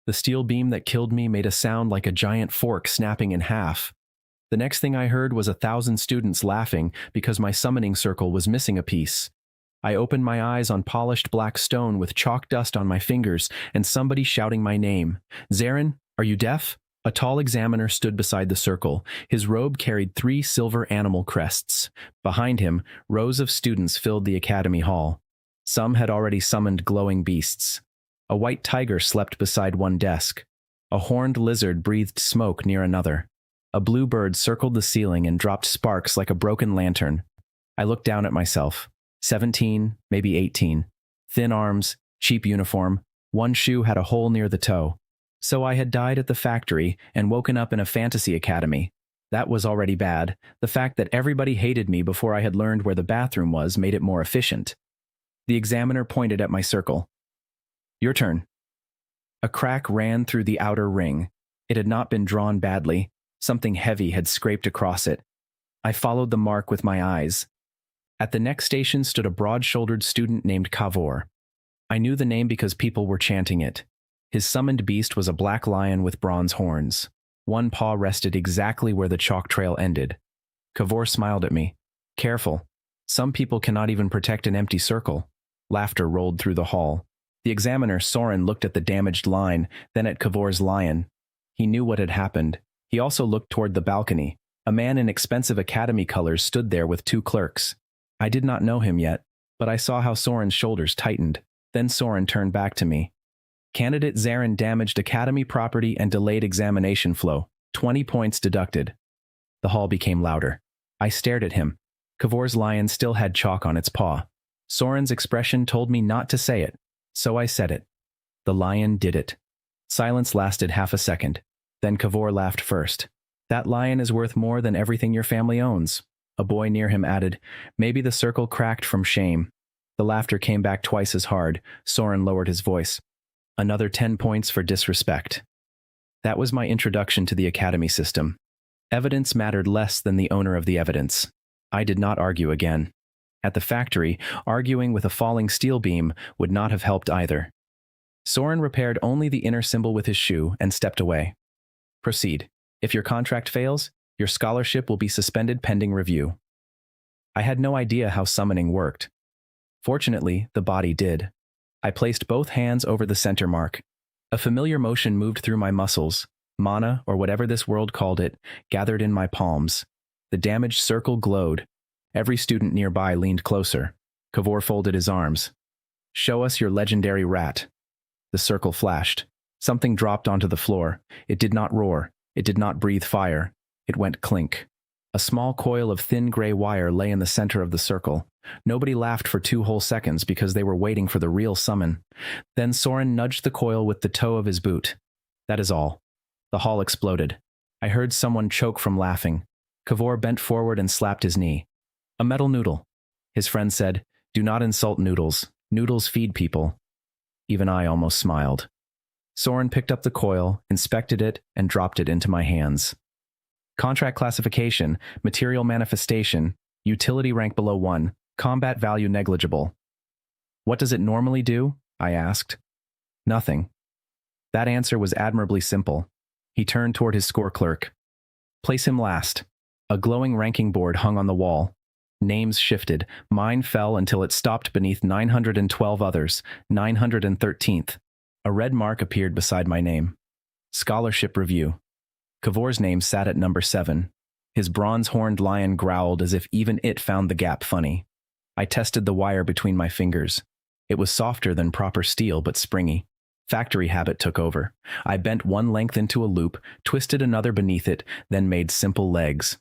The steel beam that killed me made a sound like a giant fork snapping in half. The next thing I heard was 1,000 students laughing because my summoning circle was missing a piece. I opened my eyes on polished black stone with chalk dust on my fingers and somebody shouting my name. "Zarin, are you deaf?" A tall examiner stood beside the circle. His robe carried 3 silver animal crests. Behind him, rows of students filled the academy hall. Some had already summoned glowing beasts. A white tiger slept beside one desk. A horned lizard breathed smoke near another. A blue bird circled the ceiling and dropped sparks like a broken lantern. I looked down at myself. 17, maybe 18. Thin arms, cheap uniform. One shoe had a hole near the toe. So I had died at the factory and woken up in a fantasy academy. That was already bad. The fact that everybody hated me before I had learned where the bathroom was made it more efficient. The examiner pointed at my circle. "Your turn." A crack ran through the outer ring. It had not been drawn badly. Something heavy had scraped across it. I followed the mark with my eyes. At the next station stood a broad-shouldered student named Kavor. I knew the name because people were chanting it. His summoned beast was a black lion with bronze horns. One paw rested exactly where the chalk trail ended. Kavor smiled at me. "Careful. Some people cannot even protect an empty circle." Laughter rolled through the hall. The examiner, Soren, looked at the damaged line, then at Kavor's lion. He knew what had happened. He also looked toward the balcony. A man in expensive academy colors stood there with 2 clerks. I did not know him yet, but I saw how Soren's shoulders tightened. Then Soren turned back to me. "Candidate Zarin damaged academy property and delayed examination flow. 20 points deducted." The hall became louder. I stared at him. Kavor's lion still had chalk on its paw. Soren's expression told me not to say it, so I said it. The lion did it. Silence lasted half a second. Then Kavor laughed first. "That lion is worth more than everything your family owns." A boy near him added, "Maybe the circle cracked from shame." The laughter came back twice as hard. Soren lowered his voice. "Another 10 points for disrespect." That was my introduction to the academy system. Evidence mattered less than the owner of the evidence. I did not argue again. At the factory, arguing with a falling steel beam would not have helped either. Soren repaired only the inner symbol with his shoe and stepped away. "Proceed. If your contract fails, your scholarship will be suspended pending review." I had no idea how summoning worked. Fortunately, the body did. I placed both hands over the center mark. A familiar motion moved through my muscles. Mana, or whatever this world called it, gathered in my palms. The damaged circle glowed. Every student nearby leaned closer. Kavor folded his arms. "Show us your legendary rat." The circle flashed. Something dropped onto the floor. It did not roar. It did not breathe fire. It went clink. A small coil of thin gray wire lay in the center of the circle. Nobody laughed for 2 whole seconds because they were waiting for the real summon. Then Soren nudged the coil with the toe of his boot. That is all. The hall exploded. I heard someone choke from laughing. Kavor bent forward and slapped his knee. "A metal noodle." His friend said, "Do not insult noodles. Noodles feed people." Even I almost smiled. Soren picked up the coil, inspected it, and dropped it into my hands. Contract classification, material manifestation, utility rank below 1, combat value negligible. "What does it normally do?" I asked. "Nothing." That answer was admirably simple. He turned toward his score clerk. "Place him last." A glowing ranking board hung on the wall. Names shifted. Mine fell until it stopped beneath 912 others, 913th. A red mark appeared beside my name. Scholarship review. Kavor's name sat at number 7. His bronze-horned lion growled as if even it found the gap funny. I tested the wire between my fingers. It was softer than proper steel, but springy. Factory habit took over. I bent one length into a loop, twisted another beneath it, then made simple legs.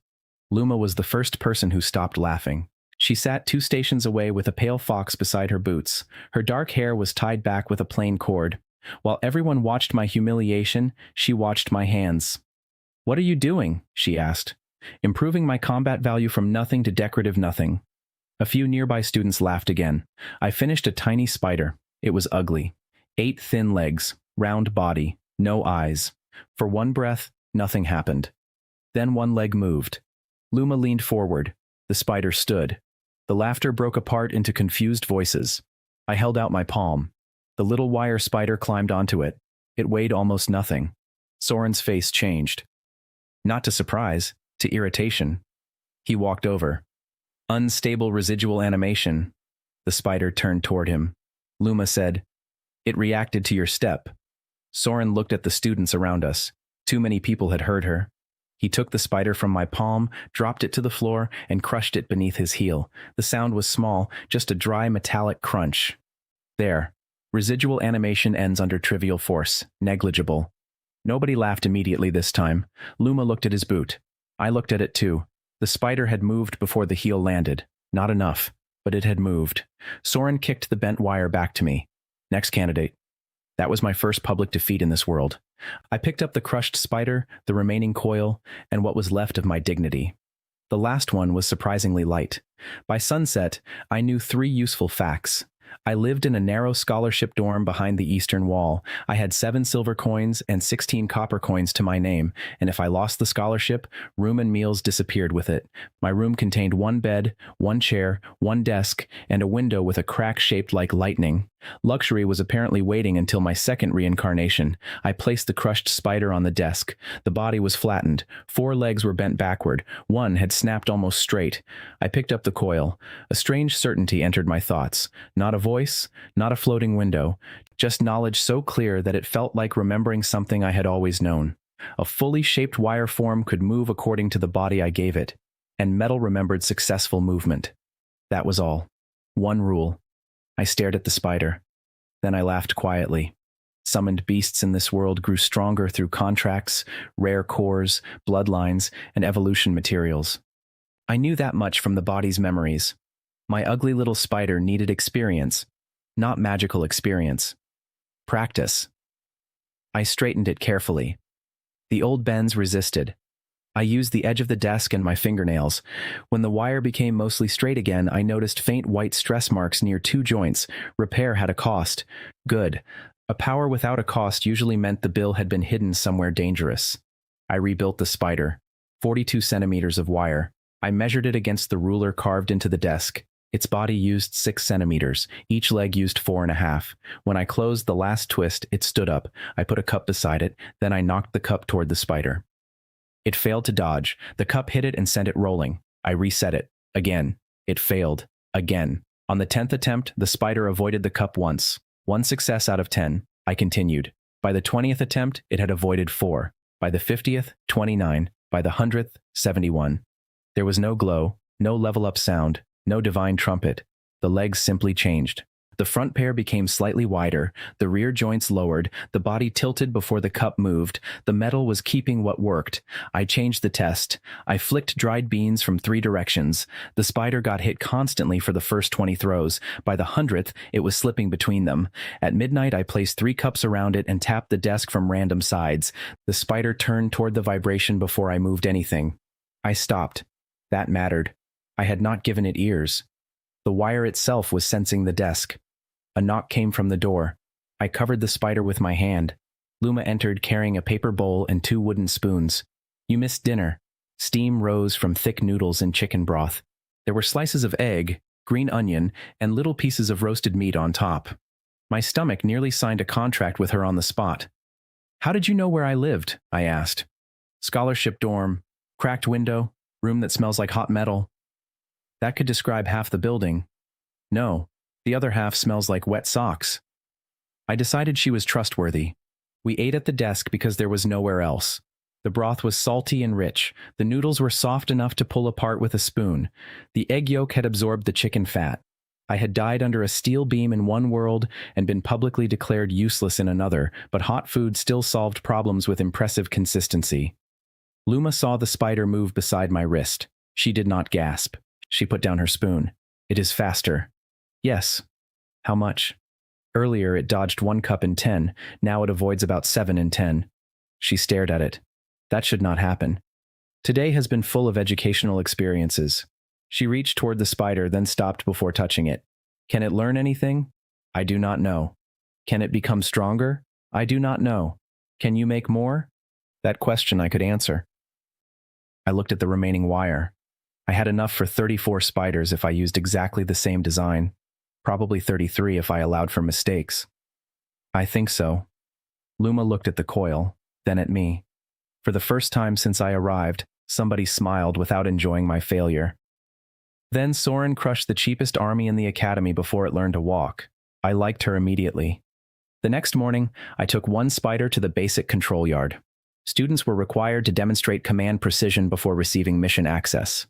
Luma was the first person who stopped laughing. She sat 2 stations away with a pale fox beside her boots. Her dark hair was tied back with a plain cord. While everyone watched my humiliation, she watched my hands. "What are you doing?" she asked. "Improving my combat value from nothing to decorative nothing." A few nearby students laughed again. I finished a tiny spider. It was ugly. 8 thin legs, round body, no eyes. For one breath, nothing happened. Then one leg moved. Luma leaned forward. The spider stood. The laughter broke apart into confused voices. I held out my palm. The little wire spider climbed onto it. It weighed almost nothing. Soren's face changed. Not to surprise, to irritation. He walked over. Unstable residual animation. The spider turned toward him. Luma said, "It reacted to your step." Soren looked at the students around us. Too many people had heard her. He took the spider from my palm, dropped it to the floor, and crushed it beneath his heel. The sound was small, just a dry metallic crunch. There. Residual animation ends under trivial force. Negligible. Nobody laughed immediately this time. Luma looked at his boot. I looked at it too. The spider had moved before the heel landed. Not enough, but it had moved. Soren kicked the bent wire back to me. Next candidate. That was my first public defeat in this world. I picked up the crushed spider, the remaining coil, and what was left of my dignity. The last one was surprisingly light. By sunset, I knew 3 useful facts. I lived in a narrow scholarship dorm behind the eastern wall. I had 7 silver coins and 16 copper coins to my name, and if I lost the scholarship, room and meals disappeared with it. My room contained 1 bed, 1 chair, 1 desk, and a window with a crack shaped like lightning. Luxury was apparently waiting until my second reincarnation. I placed the crushed spider on the desk. The body was flattened. 4 legs were bent backward. 1 had snapped almost straight. I picked up the coil. A strange certainty entered my thoughts. Not a voice, not a floating window, just knowledge so clear that it felt like remembering something I had always known. A fully shaped wire form could move according to the body I gave it, and metal remembered successful movement. That was all. 1 rule. I stared at the spider. Then I laughed quietly. Summoned beasts in this world grew stronger through contracts, rare cores, bloodlines, and evolution materials. I knew that much from the body's memories. My ugly little spider needed experience, not magical experience. Practice. I straightened it carefully. The old bends resisted. I used the edge of the desk and my fingernails. When the wire became mostly straight again, I noticed faint white stress marks near 2 joints. Repair had a cost. Good. A power without a cost usually meant the bill had been hidden somewhere dangerous. I rebuilt the spider. 42 centimeters of wire. I measured it against the ruler carved into the desk. Its body used 6 centimeters. Each leg used 4.5. When I closed the last twist, it stood up. I put a cup beside it. Then I knocked the cup toward the spider. It failed to dodge. The cup hit it and sent it rolling. I reset it. Again. It failed. Again. On the 10th attempt, the spider avoided the cup once. 1 success out of 10. I continued. By the 20th attempt, it had avoided 4. By the 50th, 29. By the 100th, 71. There was no glow, no level-up sound, no divine trumpet. The legs simply changed. The front pair became slightly wider, the rear joints lowered, the body tilted before the cup moved. The metal was keeping what worked. I changed the test. I flicked dried beans from 3 directions. The spider got hit constantly for the first 20 throws. By the 100th, it was slipping between them. At midnight, I placed 3 cups around it and tapped the desk from random sides. The spider turned toward the vibration before I moved anything. I stopped. That mattered. I had not given it ears. The wire itself was sensing the desk. A knock came from the door. I covered the spider with my hand. Luma entered carrying a paper bowl and 2 wooden spoons. You missed dinner. Steam rose from thick noodles and chicken broth. There were slices of egg, green onion, and little pieces of roasted meat on top. My stomach nearly signed a contract with her on the spot. How did you know where I lived? I asked. Scholarship dorm, cracked window, room that smells like hot metal. That could describe half the building. No. The other half smells like wet socks. I decided she was trustworthy. We ate at the desk because there was nowhere else. The broth was salty and rich. The noodles were soft enough to pull apart with a spoon. The egg yolk had absorbed the chicken fat. I had died under a steel beam in one world and been publicly declared useless in another, but hot food still solved problems with impressive consistency. Luma saw the spider move beside my wrist. She did not gasp. She put down her spoon. It is faster. Yes. How much? Earlier it dodged 1 cup in 10, now it avoids about 7 in 10. She stared at it. That should not happen. Today has been full of educational experiences. She reached toward the spider, then stopped before touching it. Can it learn anything? I do not know. Can it become stronger? I do not know. Can you make more? That question I could answer. I looked at the remaining wire. I had enough for 34 spiders if I used exactly the same design. Probably 33 if I allowed for mistakes. I think so. Luma looked at the coil, then at me. For the first time since I arrived, somebody smiled without enjoying my failure. Then Soren crushed the cheapest army in the academy before it learned to walk. I liked her immediately. The next morning, I took one spider to the basic control yard. Students were required to demonstrate command precision before receiving mission access.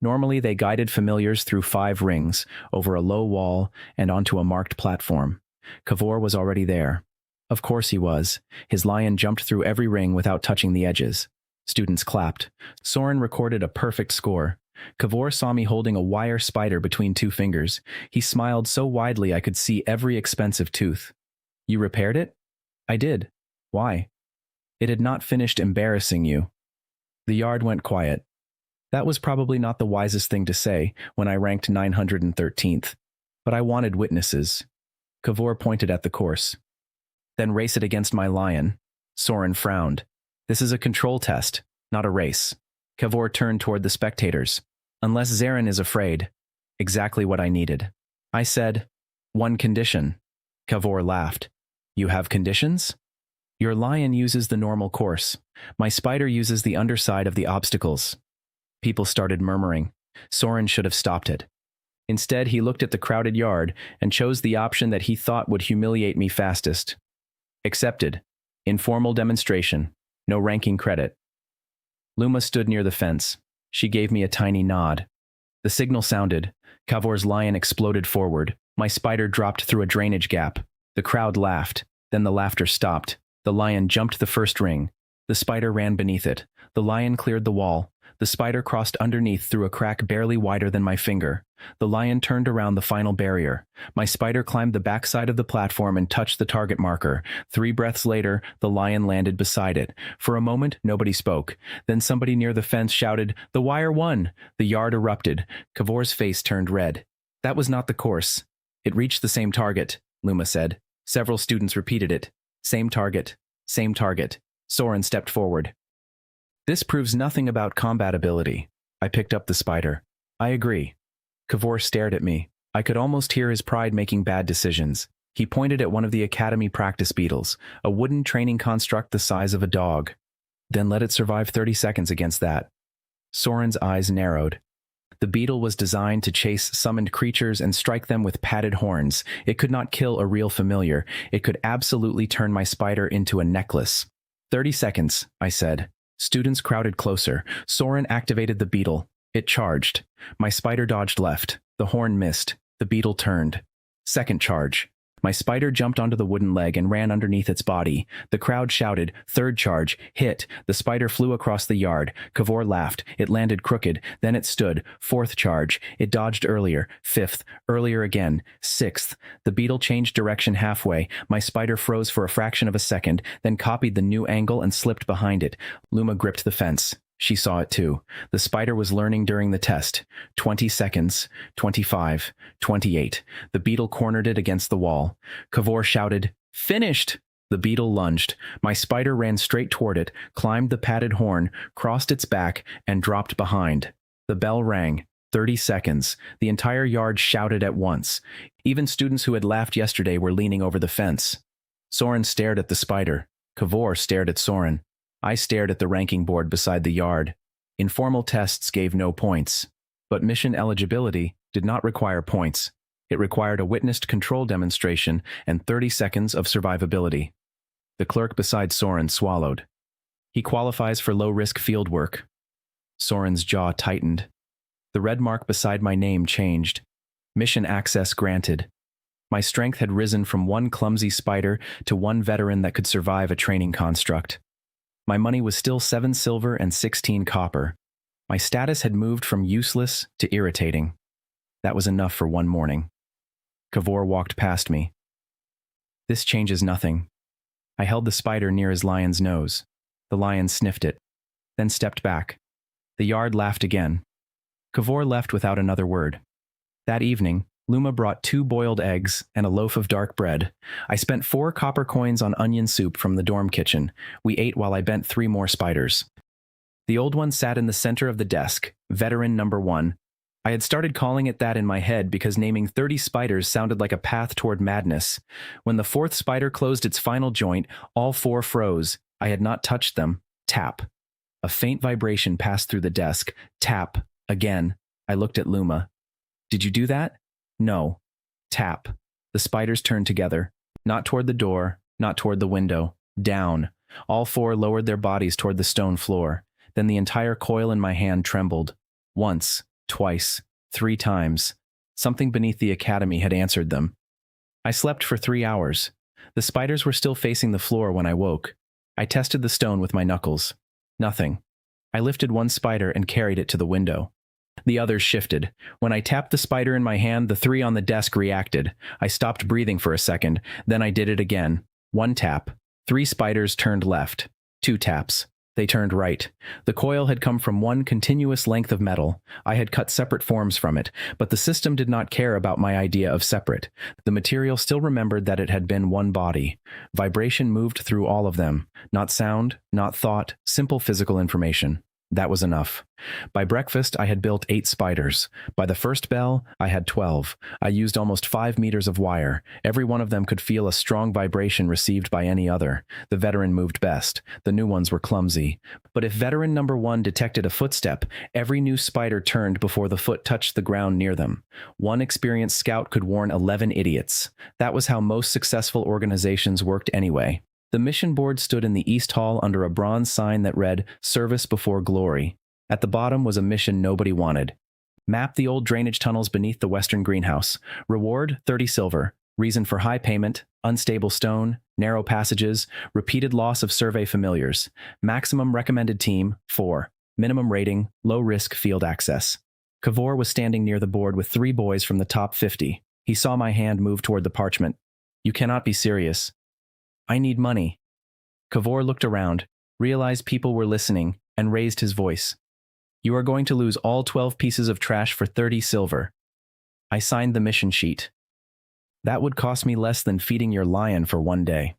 Normally, they guided familiars through 5 rings, over a low wall, and onto a marked platform. Kavor was already there. Of course he was. His lion jumped through every ring without touching the edges. Students clapped. Soren recorded a perfect score. Kavor saw me holding a wire spider between 2 fingers. He smiled so widely I could see every expensive tooth. "You repaired it?" "I did." "Why?" "It had not finished embarrassing you." The yard went quiet. That was probably not the wisest thing to say when I ranked 913th, but I wanted witnesses. Kavor pointed at the course. "Then race it against my lion." Soren frowned. "This is a control test, not a race." Kavor turned toward the spectators. "Unless Zarin is afraid." Exactly what I needed. I said, "One condition." Kavor laughed. "You have conditions?" "Your lion uses the normal course. My spider uses the underside of the obstacles." People started murmuring. Soren should have stopped it. Instead, he looked at the crowded yard and chose the option that he thought would humiliate me fastest. "Accepted. Informal demonstration. No ranking credit." Luma stood near the fence. She gave me a tiny nod. The signal sounded. Kavor's lion exploded forward. My spider dropped through a drainage gap. The crowd laughed. Then the laughter stopped. The lion jumped the first ring. The spider ran beneath it. The lion cleared the wall. The spider crossed underneath through a crack barely wider than my finger. The lion turned around the final barrier. My spider climbed the backside of the platform and touched the target marker. 3 breaths later, the lion landed beside it. For a moment, nobody spoke. Then somebody near the fence shouted, "The wire won!" The yard erupted. Kavor's face turned red. "That was not the course." "It reached the same target," Luma said. Several students repeated it. "Same target. Same target." Soren stepped forward. "This proves nothing about combat ability." I picked up the spider. "I agree." Kavor stared at me. I could almost hear his pride making bad decisions. He pointed at one of the academy practice beetles, a wooden training construct the size of a dog. "Then let it survive 30 seconds against that." Soren's eyes narrowed. The beetle was designed to chase summoned creatures and strike them with padded horns. It could not kill a real familiar. It could absolutely turn my spider into a necklace. 30 seconds, I said. Students crowded closer. Soren activated the beetle. It charged. My spider dodged left. The horn missed. The beetle turned. Second charge. My spider jumped onto the wooden leg and ran underneath its body. The crowd shouted, "Third charge, hit." The spider flew across the yard. Kavor laughed. It landed crooked. Then it stood. Fourth charge. It dodged earlier. Fifth. Earlier again. Sixth. The beetle changed direction halfway. My spider froze for a fraction of a second, then copied the new angle and slipped behind it. Luma gripped the fence. She saw it too. The spider was learning during the test. 20 seconds, 25, 28. The beetle cornered it against the wall. Kavor shouted, "Finished!" The beetle lunged. My spider ran straight toward it, climbed the padded horn, crossed its back, and dropped behind. The bell rang. 30 seconds. The entire yard shouted at once. Even students who had laughed yesterday were leaning over the fence. Soren stared at the spider. Kavor stared at Soren. I stared at the ranking board beside the yard. Informal tests gave no points. But mission eligibility did not require points. It required a witnessed control demonstration and 30 seconds of survivability. The clerk beside Soren swallowed. He qualifies for low-risk field work. Soren's jaw tightened. The red mark beside my name changed. Mission access granted. My strength had risen from one clumsy spider to one veteran that could survive a training construct. My money was still 7 silver and 16 copper. My status had moved from useless to irritating. That was enough for one morning. Kavor walked past me. "This changes nothing." I held the spider near his lion's nose. The lion sniffed it, then stepped back. The yard laughed again. Kavor left without another word. That evening, Luma brought 2 boiled eggs and a loaf of dark bread. I spent 4 copper coins on onion soup from the dorm kitchen. We ate while I bent 3 more spiders. The old one sat in the center of the desk, veteran number 1. I had started calling it that in my head because naming 30 spiders sounded like a path toward madness. When the fourth spider closed its final joint, all four froze. I had not touched them. Tap. A faint vibration passed through the desk. Tap. Again. I looked at Luma. Did you do that? No. Tap. The spiders turned together. Not toward the door, not toward the window. Down. All four lowered their bodies toward the stone floor. Then the entire coil in my hand trembled. Once, twice, 3 times. Something beneath the academy had answered them. I slept for 3 hours. The spiders were still facing the floor when I woke. I tested the stone with my knuckles. Nothing. I lifted one spider and carried it to the window. The others shifted. When I tapped the spider in my hand, the 3 on the desk reacted. I stopped breathing for a second. Then I did it again. 1 tap. 3 spiders turned left. 2 taps. They turned right. The coil had come from one continuous length of metal. I had cut separate forms from it, but the system did not care about my idea of separate. The material still remembered that it had been one body. Vibration moved through all of them. Not sound, not thought, simple physical information. That was enough. By breakfast, I had built 8 spiders. By the first bell, I had 12. I used almost 5 meters of wire. Every one of them could feel a strong vibration received by any other. The veteran moved best. The new ones were clumsy. But if veteran number 1 detected a footstep, every new spider turned before the foot touched the ground near them. One experienced scout could warn 11 idiots. That was how most successful organizations worked anyway. The mission board stood in the East Hall under a bronze sign that read, "Service Before Glory." At the bottom was a mission nobody wanted. Map the old drainage tunnels beneath the western greenhouse. Reward, 30 silver. Reason for high payment, unstable stone, narrow passages, repeated loss of survey familiars. Maximum recommended team, 4. Minimum rating, low risk field access. Kavor was standing near the board with 3 boys from the top 50. He saw my hand move toward the parchment. "You cannot be serious." "I need money." Kavor looked around, realized people were listening, and raised his voice. "You are going to lose all 12 pieces of trash for 30 silver. I signed the mission sheet. That would cost me less than feeding your lion for 1 day.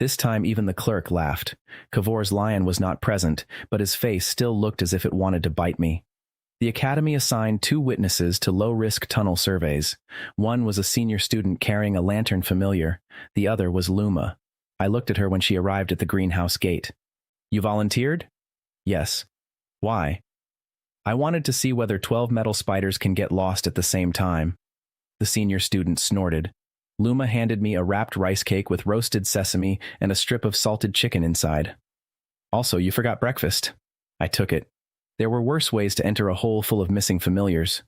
This time even the clerk laughed. Kavor's lion was not present, but his face still looked as if it wanted to bite me. The academy assigned 2 witnesses to low-risk tunnel surveys. One was a senior student carrying a lantern familiar. The other was Luma. I looked at her when she arrived at the greenhouse gate. "You volunteered?" "Yes." "Why?" "I wanted to see whether 12 metal spiders can get lost at the same time." The senior student snorted. Luma handed me a wrapped rice cake with roasted sesame and a strip of salted chicken inside. "Also, you forgot breakfast." I took it. There were worse ways to enter a hole full of missing familiars.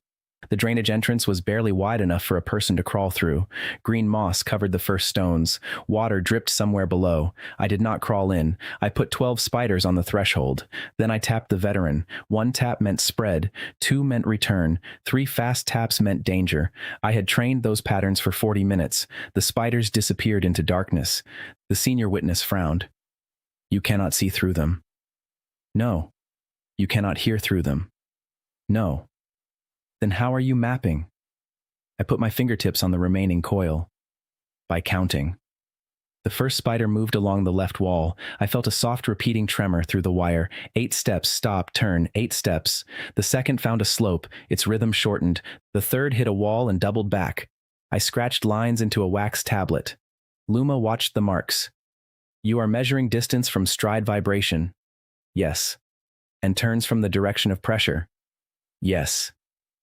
The drainage entrance was barely wide enough for a person to crawl through. Green moss covered the first stones. Water dripped somewhere below. I did not crawl in. I put 12 spiders on the threshold. Then I tapped the veteran. 1 tap meant spread. 2 meant return. 3 fast taps meant danger. I had trained those patterns for 40 minutes. The spiders disappeared into darkness. The senior witness frowned. "You cannot see through them." "No." "You cannot hear through them." "No." "Then how are you mapping?" I put my fingertips on the remaining coil. "By counting." The first spider moved along the left wall. I felt a soft repeating tremor through the wire. 8 steps, stop, turn, 8 steps. The second found a slope, its rhythm shortened. The third hit a wall and doubled back. I scratched lines into a wax tablet. Luma watched the marks. "You are measuring distance from stride vibration." "Yes." "And turns from the direction of pressure." "Yes."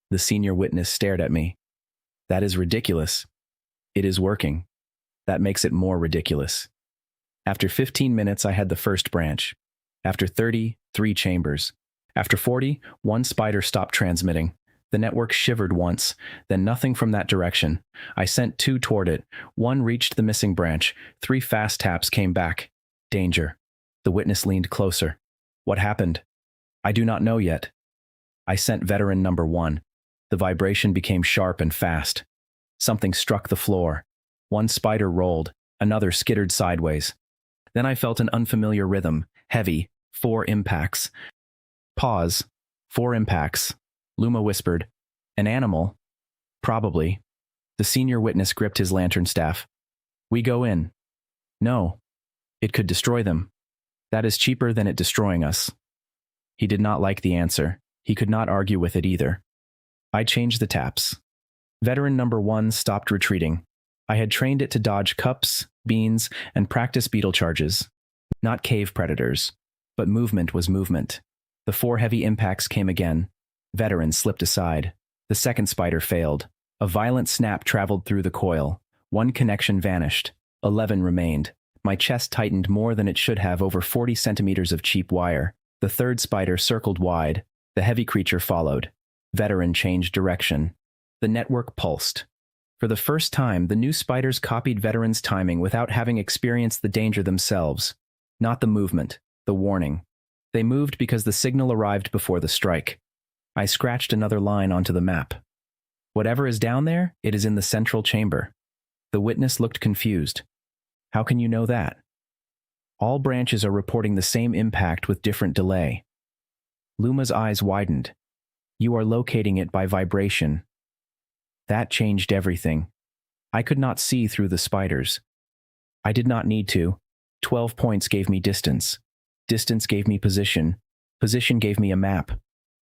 The senior witness stared at me. "That is ridiculous." "It is working." "That makes it more ridiculous." After 15 minutes, I had the first branch. After 30, 3 chambers. After 40, 1 spider stopped transmitting. The network shivered once, then nothing from that direction. I sent 2 toward it. 1 reached the missing branch. 3 fast taps came back. Danger. The witness leaned closer. "What happened?" "I do not know yet." I sent veteran number 1. The vibration became sharp and fast. Something struck the floor. 1 spider rolled, another skittered sideways. Then I felt an unfamiliar rhythm, heavy, 4 impacts. Pause. 4 impacts. Luma whispered, "An animal?" "Probably." The senior witness gripped his lantern staff. "We go in." "No. It could destroy them. That is cheaper than it destroying us." He did not like the answer. He could not argue with it either. I changed the taps. Veteran number 1 stopped retreating. I had trained it to dodge cups, beans, and practice beetle charges. Not cave predators, but movement was movement. The 4 heavy impacts came again. Veteran slipped aside. The second spider failed. A violent snap traveled through the coil. 1 connection vanished. 11 remained. My chest tightened more than it should have over 40 centimeters of cheap wire. The third spider circled wide. The heavy creature followed. Veteran changed direction. The network pulsed. For the first time, the new spiders copied Veteran's timing without having experienced the danger themselves. Not the movement, the warning. They moved because the signal arrived before the strike. I scratched another line onto the map. Whatever is down there, it is in the central chamber. The witness looked confused. How can you know that? All branches are reporting the same impact with different delay. Luma's eyes widened. You are locating it by vibration. That changed everything. I could not see through the spiders. I did not need to. 12 points gave me distance. Distance gave me position. Position gave me a map.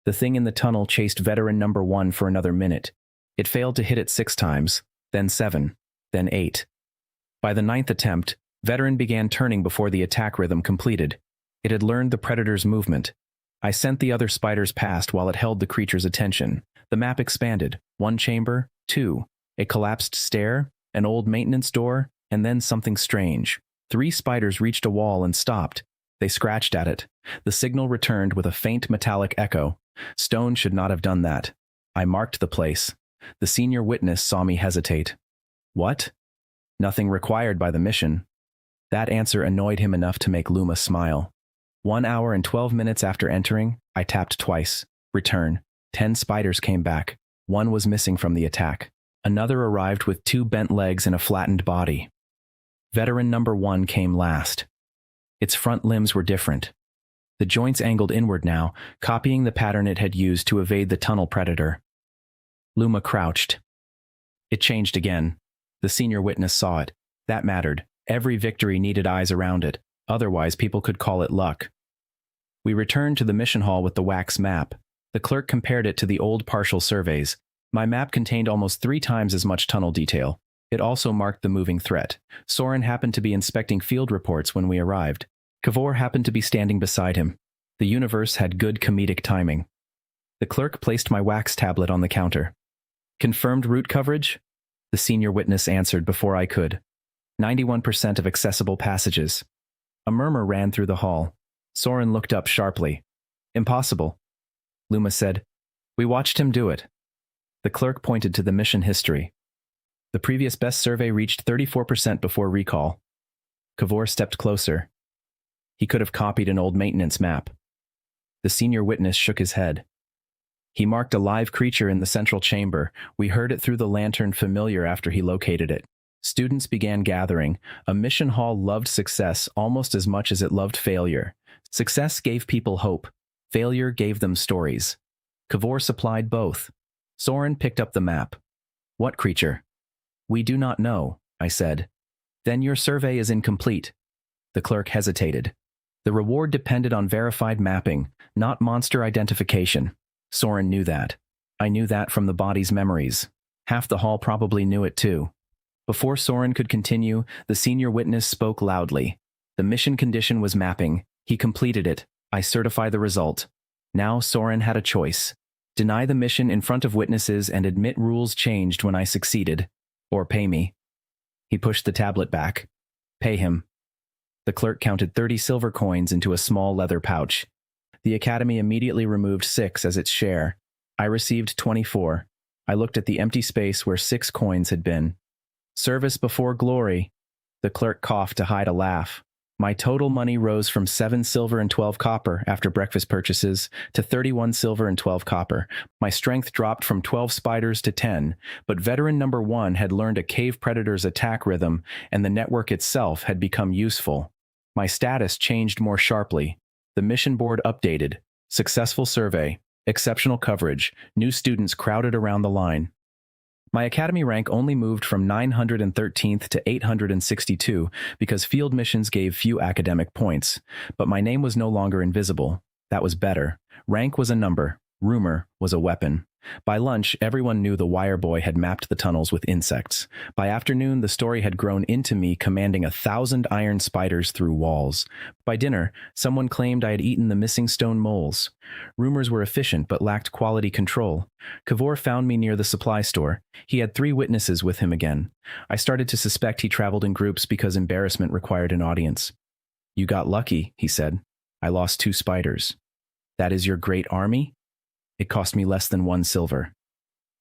The thing in the tunnel chased veteran number 1 for another minute. It failed to hit it 6 times, then 7, then 8. By the 9th attempt, veteran began turning before the attack rhythm completed. It had learned the predator's movement. I sent the other spiders past while it held the creature's attention. The map expanded. 1 chamber, 2, a collapsed stair, an old maintenance door, and then something strange. 3 spiders reached a wall and stopped. They scratched at it. The signal returned with a faint metallic echo. Stone should not have done that. I marked the place. The senior witness saw me hesitate. What? Nothing required by the mission. That answer annoyed him enough to make Luma smile. 1 hour and 12 minutes after entering, I tapped twice. Return. 10 spiders came back. 1 was missing from the attack. Another arrived with 2 bent legs and a flattened body. Veteran number 1 came last. Its front limbs were different. The joints angled inward now, copying the pattern it had used to evade the tunnel predator. Luma crouched. It changed again. The senior witness saw it. That mattered. Every victory needed eyes around it. Otherwise, people could call it luck. We returned to the mission hall with the wax map. The clerk compared it to the old partial surveys. My map contained almost 3 times as much tunnel detail. It also marked the moving threat. Soren happened to be inspecting field reports when we arrived. Kavor happened to be standing beside him. The universe had good comedic timing. The clerk placed my wax tablet on the counter. Confirmed route coverage? The senior witness answered before I could. 91% of accessible passages. A murmur ran through the hall. Soren looked up sharply. Impossible. Luma said, We watched him do it. The clerk pointed to the mission history. The previous best survey reached 34% before recall. Kavor stepped closer. He could have copied an old maintenance map. The senior witness shook his head. He marked a live creature in the central chamber. We heard it through the lantern familiar after he located it. Students began gathering. A mission hall loved success almost as much as it loved failure. Success gave people hope. Failure gave them stories. Kavor supplied both. Soren picked up the map. What creature? We do not know, I said. Then your survey is incomplete. The clerk hesitated. The reward depended on verified mapping, not monster identification. Soren knew that. I knew that from the body's memories. Half the hall probably knew it too. Before Soren could continue, the senior witness spoke loudly. The mission condition was mapping. He completed it. I certify the result. Now Soren had a choice. Deny the mission in front of witnesses and admit rules changed when I succeeded. Or pay me. He pushed the tablet back. Pay him. The clerk counted 30 silver coins into a small leather pouch. The academy immediately removed 6 as its share. I received 24. I looked at the empty space where 6 coins had been. Service before glory. The clerk coughed to hide a laugh. My total money rose from 7 silver and 12 copper after breakfast purchases to 31 silver and 12 copper. My strength dropped from 12 spiders to 10, but veteran number 1 had learned a cave predator's attack rhythm, and the network itself had become useful. My status changed more sharply. The mission board updated. Successful survey. Exceptional coverage. New students crowded around the line. My academy rank only moved from 913th to 862 because field missions gave few academic points, but my name was no longer invisible. That was better. Rank was a number. Rumor was a weapon. By lunch, everyone knew the wire boy had mapped the tunnels with insects. By afternoon, the story had grown into me commanding 1,000 iron spiders through walls. By dinner, someone claimed I had eaten the missing stone moles. Rumors were efficient but lacked quality control. Kavor found me near the supply store. He had 3 witnesses with him again. I started to suspect he traveled in groups because embarrassment required an audience. "You got lucky," he said. "I lost 2 spiders." "That is your great army?" "It cost me less than 1 silver.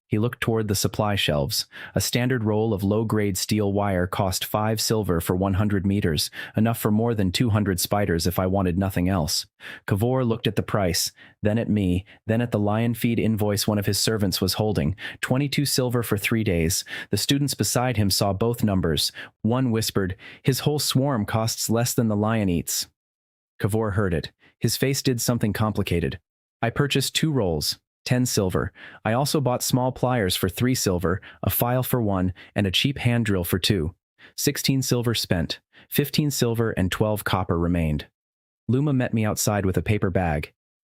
He looked toward the supply shelves. A standard roll of low-grade steel wire cost 5 silver for 100 meters, enough for more than 200 spiders if I wanted nothing else. Kavor looked at the price, then at me, then at the lion feed invoice one of his servants was holding. 22 silver for 3 days. The students beside him saw both numbers. One whispered, "His whole swarm costs less than the lion eats." Kavor heard it. His face did something complicated. "I purchased 2 rolls, 10 silver. I also bought small pliers for 3 silver, a file for 1, and a cheap hand drill for 2. 16 silver spent. 15 silver and 12 copper remained." Luma met me outside with a paper bag.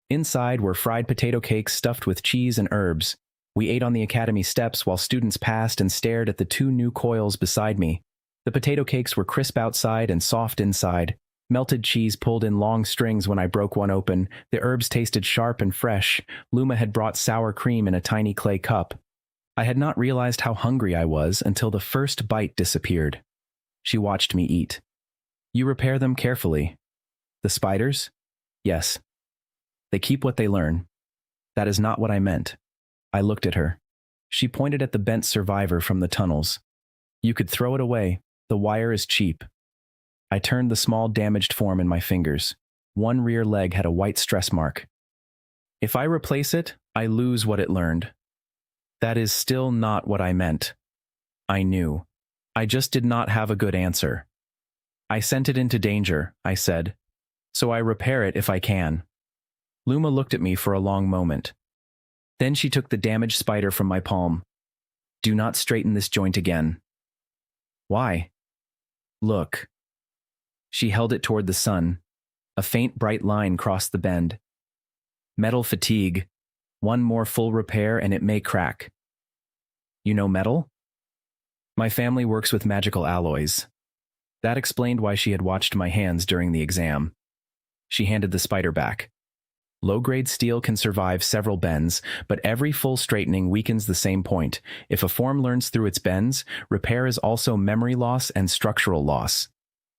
Inside were fried potato cakes stuffed with cheese and herbs. We ate on the academy steps while students passed and stared at the 2 new coils beside me. The potato cakes were crisp outside and soft inside. Melted cheese pulled in long strings when I broke one open. The herbs tasted sharp and fresh. Luma had brought sour cream in a tiny clay cup. I had not realized how hungry I was until the first bite disappeared. She watched me eat. "You repair them carefully." "The spiders?" "Yes. They keep what they learn." "That is not what I meant." I looked at her. She pointed at the bent survivor from the tunnels. "You could throw it away. The wire is cheap." I turned the small damaged form in my fingers. One rear leg had a white stress mark. "If I replace it, I lose what it learned." "That is still not what I meant." I knew. I just did not have a good answer. "I sent it into danger," I said. "So I repair it if I can." Luma looked at me for a long moment. Then she took the damaged spider from my palm. "Do not straighten this joint again." "Why?" "Look." She held it toward the sun. A faint bright line crossed the bend. "Metal fatigue. One more full repair and it may crack." "You know metal?" "My family works with magical alloys." That explained why she had watched my hands during the exam. She handed the spider back. "Low-grade steel can survive several bends, but every full straightening weakens the same point. If a form learns through its bends, repair is also memory loss and structural loss."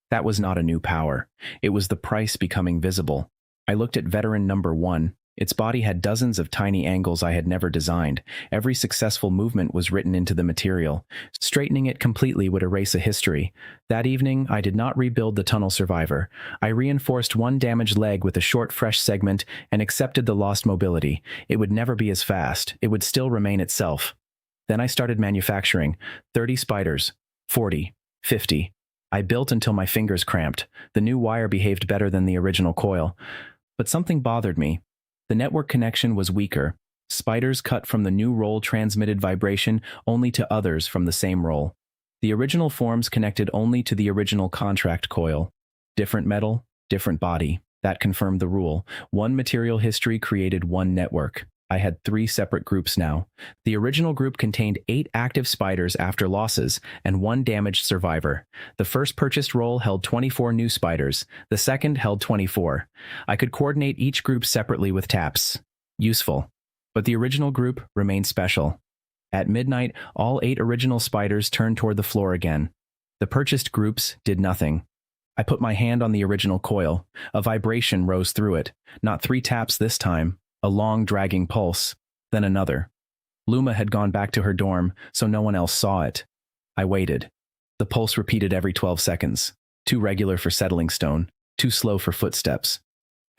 That was not a new power. It was the price becoming visible. I looked at veteran number 1. Its body had dozens of tiny angles I had never designed. Every successful movement was written into the material. Straightening it completely would erase a history. That evening, I did not rebuild the tunnel survivor. I reinforced one damaged leg with a short, fresh segment and accepted the lost mobility. It would never be as fast. It would still remain itself. Then I started manufacturing. 30 spiders. 40. 50. I built until my fingers cramped. The new wire behaved better than the original coil. But something bothered me. The network connection was weaker. Spiders cut from the new roll transmitted vibration only to others from the same roll. The original forms connected only to the original contract coil. Different metal, different body. That confirmed the rule. One material history created one network. I had 3 separate groups now. The original group contained 8 active spiders after losses and 1 damaged survivor. The first purchased roll held 24 new spiders. The second held 24. I could coordinate each group separately with taps. Useful. But the original group remained special. At midnight, all 8 original spiders turned toward the floor again. The purchased groups did nothing. I put my hand on the original coil. A vibration rose through it. Not 3 taps this time. A long, dragging pulse, then another. Luma had gone back to her dorm, so no one else saw it. I waited. The pulse repeated every 12 seconds. Too regular for settling stone, too slow for footsteps.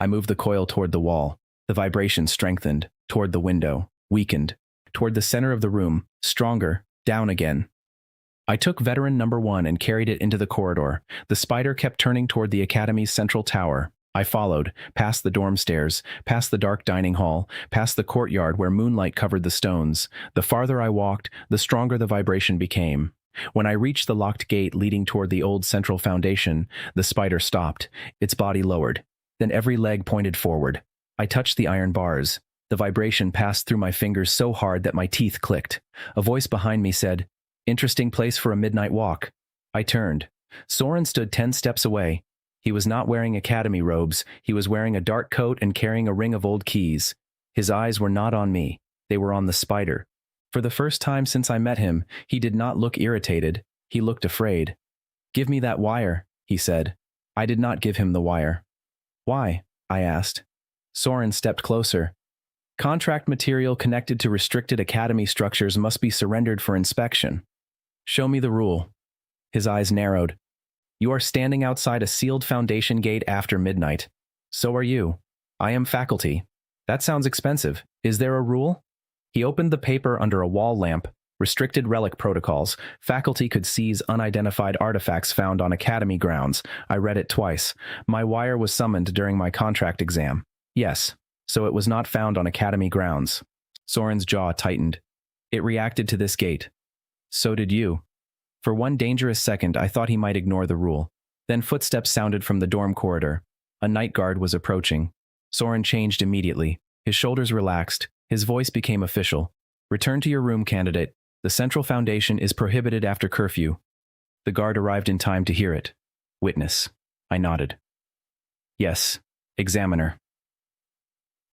I moved the coil toward the wall. The vibration strengthened, toward the window, weakened, toward the center of the room, stronger, down again. I took veteran number 1 and carried it into the corridor. The spider kept turning toward the academy's central tower. I followed, past the dorm stairs, past the dark dining hall, past the courtyard where moonlight covered the stones. The farther I walked, the stronger the vibration became. When I reached the locked gate leading toward the old central foundation, the spider stopped, its body lowered. Then every leg pointed forward. I touched the iron bars. The vibration passed through my fingers so hard that my teeth clicked. A voice behind me said, "Interesting place for a midnight walk." I turned. Soren stood 10 steps away. He was not wearing academy robes. He was wearing a dark coat and carrying a ring of old keys. His eyes were not on me. They were on the spider. For the first time since I met him, he did not look irritated. He looked afraid. "Give me that wire," he said. I did not give him the wire. "Why?" I asked. Soren stepped closer. "Contract material connected to restricted academy structures must be surrendered for inspection." "Show me the rule." His eyes narrowed. "You are standing outside a sealed foundation gate after midnight. So are you. I am faculty. That sounds expensive. Is there a rule?" He opened the paper under a wall lamp. Restricted relic protocols. Faculty could seize unidentified artifacts found on academy grounds. I read it twice. My wire was summoned during my contract exam. Yes, so it was not found on academy grounds. Soren's jaw tightened. It reacted to this gate. So did you. For one dangerous second, I thought he might ignore the rule. Then footsteps sounded from the dorm corridor. A night guard was approaching. Soren changed immediately. His shoulders relaxed. His voice became official. "Return to your room, candidate. The Central Foundation is prohibited after curfew." The guard arrived in time to hear it. "Witness." I nodded. "Yes, examiner."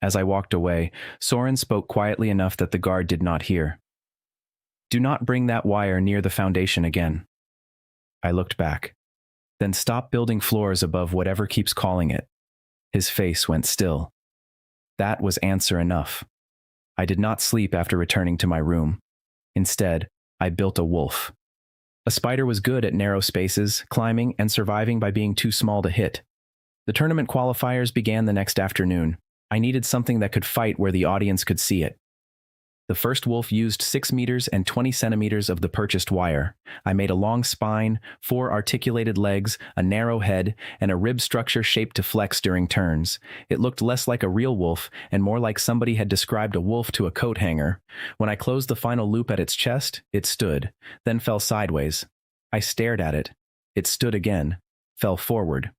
As I walked away, Soren spoke quietly enough that the guard did not hear. "Do not bring that wire near the foundation again." I looked back. "Then stop building floors above whatever keeps calling it." His face went still. That was answer enough. I did not sleep after returning to my room. Instead, I built a wolf. A spider was good at narrow spaces, climbing, and surviving by being too small to hit. The tournament qualifiers began the next afternoon. I needed something that could fight where the audience could see it. The first wolf used 6 meters and 20 centimeters of the purchased wire. I made a long spine, 4 articulated legs, a narrow head, and a rib structure shaped to flex during turns. It looked less like a real wolf and more like somebody had described a wolf to a coat hanger. When I closed the final loop at its chest, it stood, then fell sideways. I stared at it. It stood again, fell forward.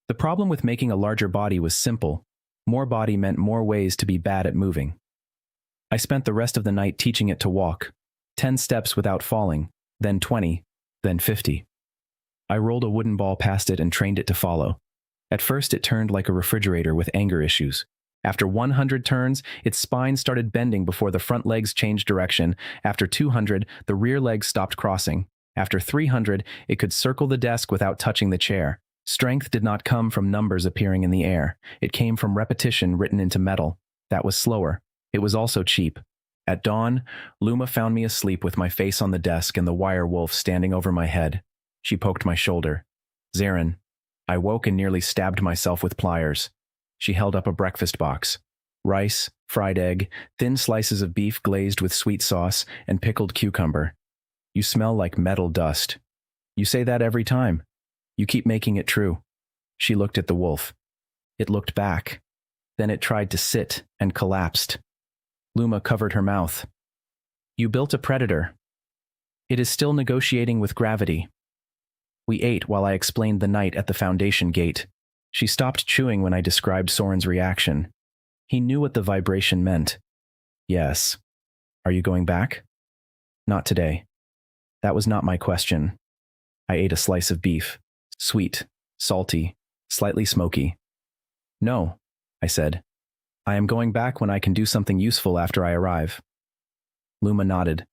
The problem with making a larger body was simple. More body meant more ways to be bad at moving. I spent the rest of the night teaching it to walk. 10 steps without falling, then 20, then 50. I rolled a wooden ball past it and trained it to follow. At first, it turned like a refrigerator with anger issues. After 100 turns, its spine started bending before the front legs changed direction. After 200, the rear legs stopped crossing. After 300, it could circle the desk without touching the chair. Strength did not come from numbers appearing in the air. It came from repetition written into metal. That was slower. It was also cheap. At dawn, Luma found me asleep with my face on the desk and the wire wolf standing over my head. She poked my shoulder. "Zarin." I woke and nearly stabbed myself with pliers. She held up a breakfast box. Rice, fried egg, thin slices of beef glazed with sweet sauce, and pickled cucumber. "You smell like metal dust." "You say that every time. You keep making it true." She looked at the wolf. It looked back. Then it tried to sit and collapsed. Luma covered her mouth. "You built a predator. It is still negotiating with gravity." We ate while I explained the night at the foundation gate. She stopped chewing when I described Soren's reaction. He knew what the vibration meant. "Yes. Are you going back?" "Not today." That was not my question. I ate a slice of beef. Sweet, salty, slightly smoky. "No," I said. "I am going back when I can do something useful after I arrive." Luma nodded.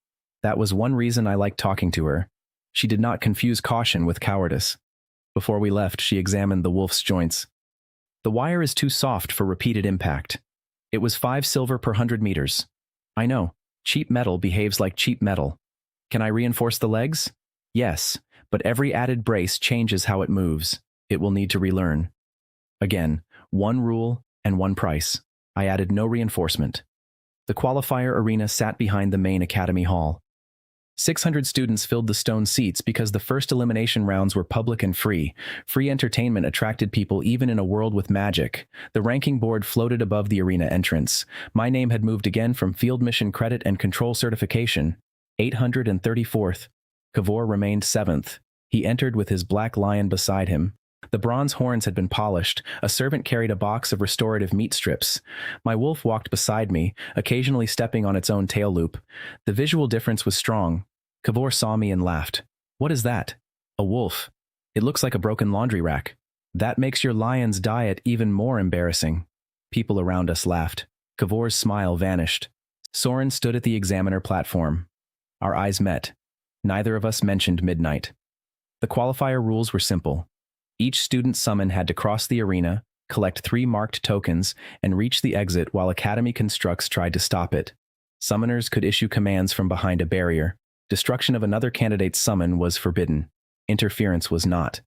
That was one reason I liked talking to her. She did not confuse caution with cowardice. Before we left, she examined the wolf's joints. "The wire is too soft for repeated impact. It was 5 silver per 100 meters. I know, cheap metal behaves like cheap metal. Can I reinforce the legs? Yes, but every added brace changes how it moves. It will need to relearn. Again, one rule and one price. I added no reinforcement. The qualifier arena sat behind the main academy hall. 600 students filled the stone seats because the first elimination rounds were public and free. Free entertainment attracted people even in a world with magic. The ranking board floated above the arena entrance. My name had moved again from field mission credit and control certification. 834th. Kavor remained 7th. He entered with his black lion beside him. The bronze horns had been polished. A servant carried a box of restorative meat strips. My wolf walked beside me, occasionally stepping on its own tail loop. The visual difference was strong. Kavor saw me and laughed. "What is that?" "A wolf. It looks like a broken laundry rack." "That makes your lion's diet even more embarrassing." People around us laughed. Kavor's smile vanished. Soren stood at the examiner platform. Our eyes met. Neither of us mentioned midnight. The qualifier rules were simple. Each student summon had to cross the arena, collect 3 marked tokens, and reach the exit while Academy Constructs tried to stop it. Summoners could issue commands from behind a barrier. Destruction of another candidate's summon was forbidden. Interference was not.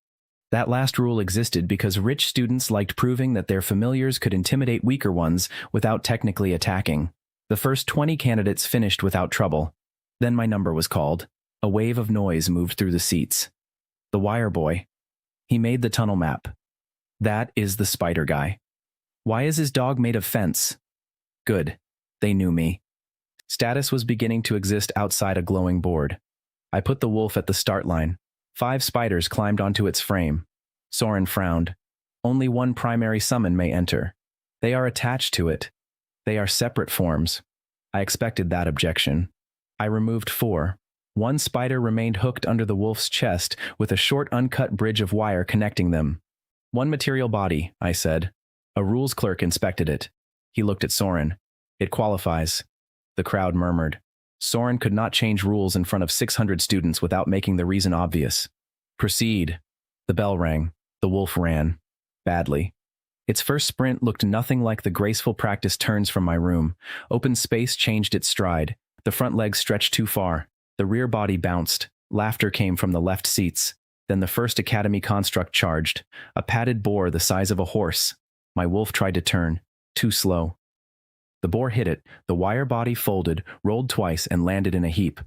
That last rule existed because rich students liked proving that their familiars could intimidate weaker ones without technically attacking. The first 20 candidates finished without trouble. Then my number was called. A wave of noise moved through the seats. The wire boy. He made the tunnel map. That is the spider guy. Why is his dog made of fence? Good. They knew me. Status was beginning to exist outside a glowing board. I put the wolf at the start line. 5 spiders climbed onto its frame. Soren frowned. Only one primary summon may enter. They are attached to it. They are separate forms. I expected that objection. I removed 4. One spider remained hooked under the wolf's chest with a short uncut bridge of wire connecting them. One material body, I said. A rules clerk inspected it. He looked at Soren. It qualifies. The crowd murmured. Soren could not change rules in front of 600 students without making the reason obvious. Proceed. The bell rang. The wolf ran. Badly. Its first sprint looked nothing like the graceful practice turns from my room. Open space changed its stride. The front legs stretched too far. The rear body bounced. Laughter came from the left seats. Then the first Academy construct charged. A padded boar the size of a horse. My wolf tried to turn. Too slow. The boar hit it. The wire body folded, rolled twice, and landed in a heap.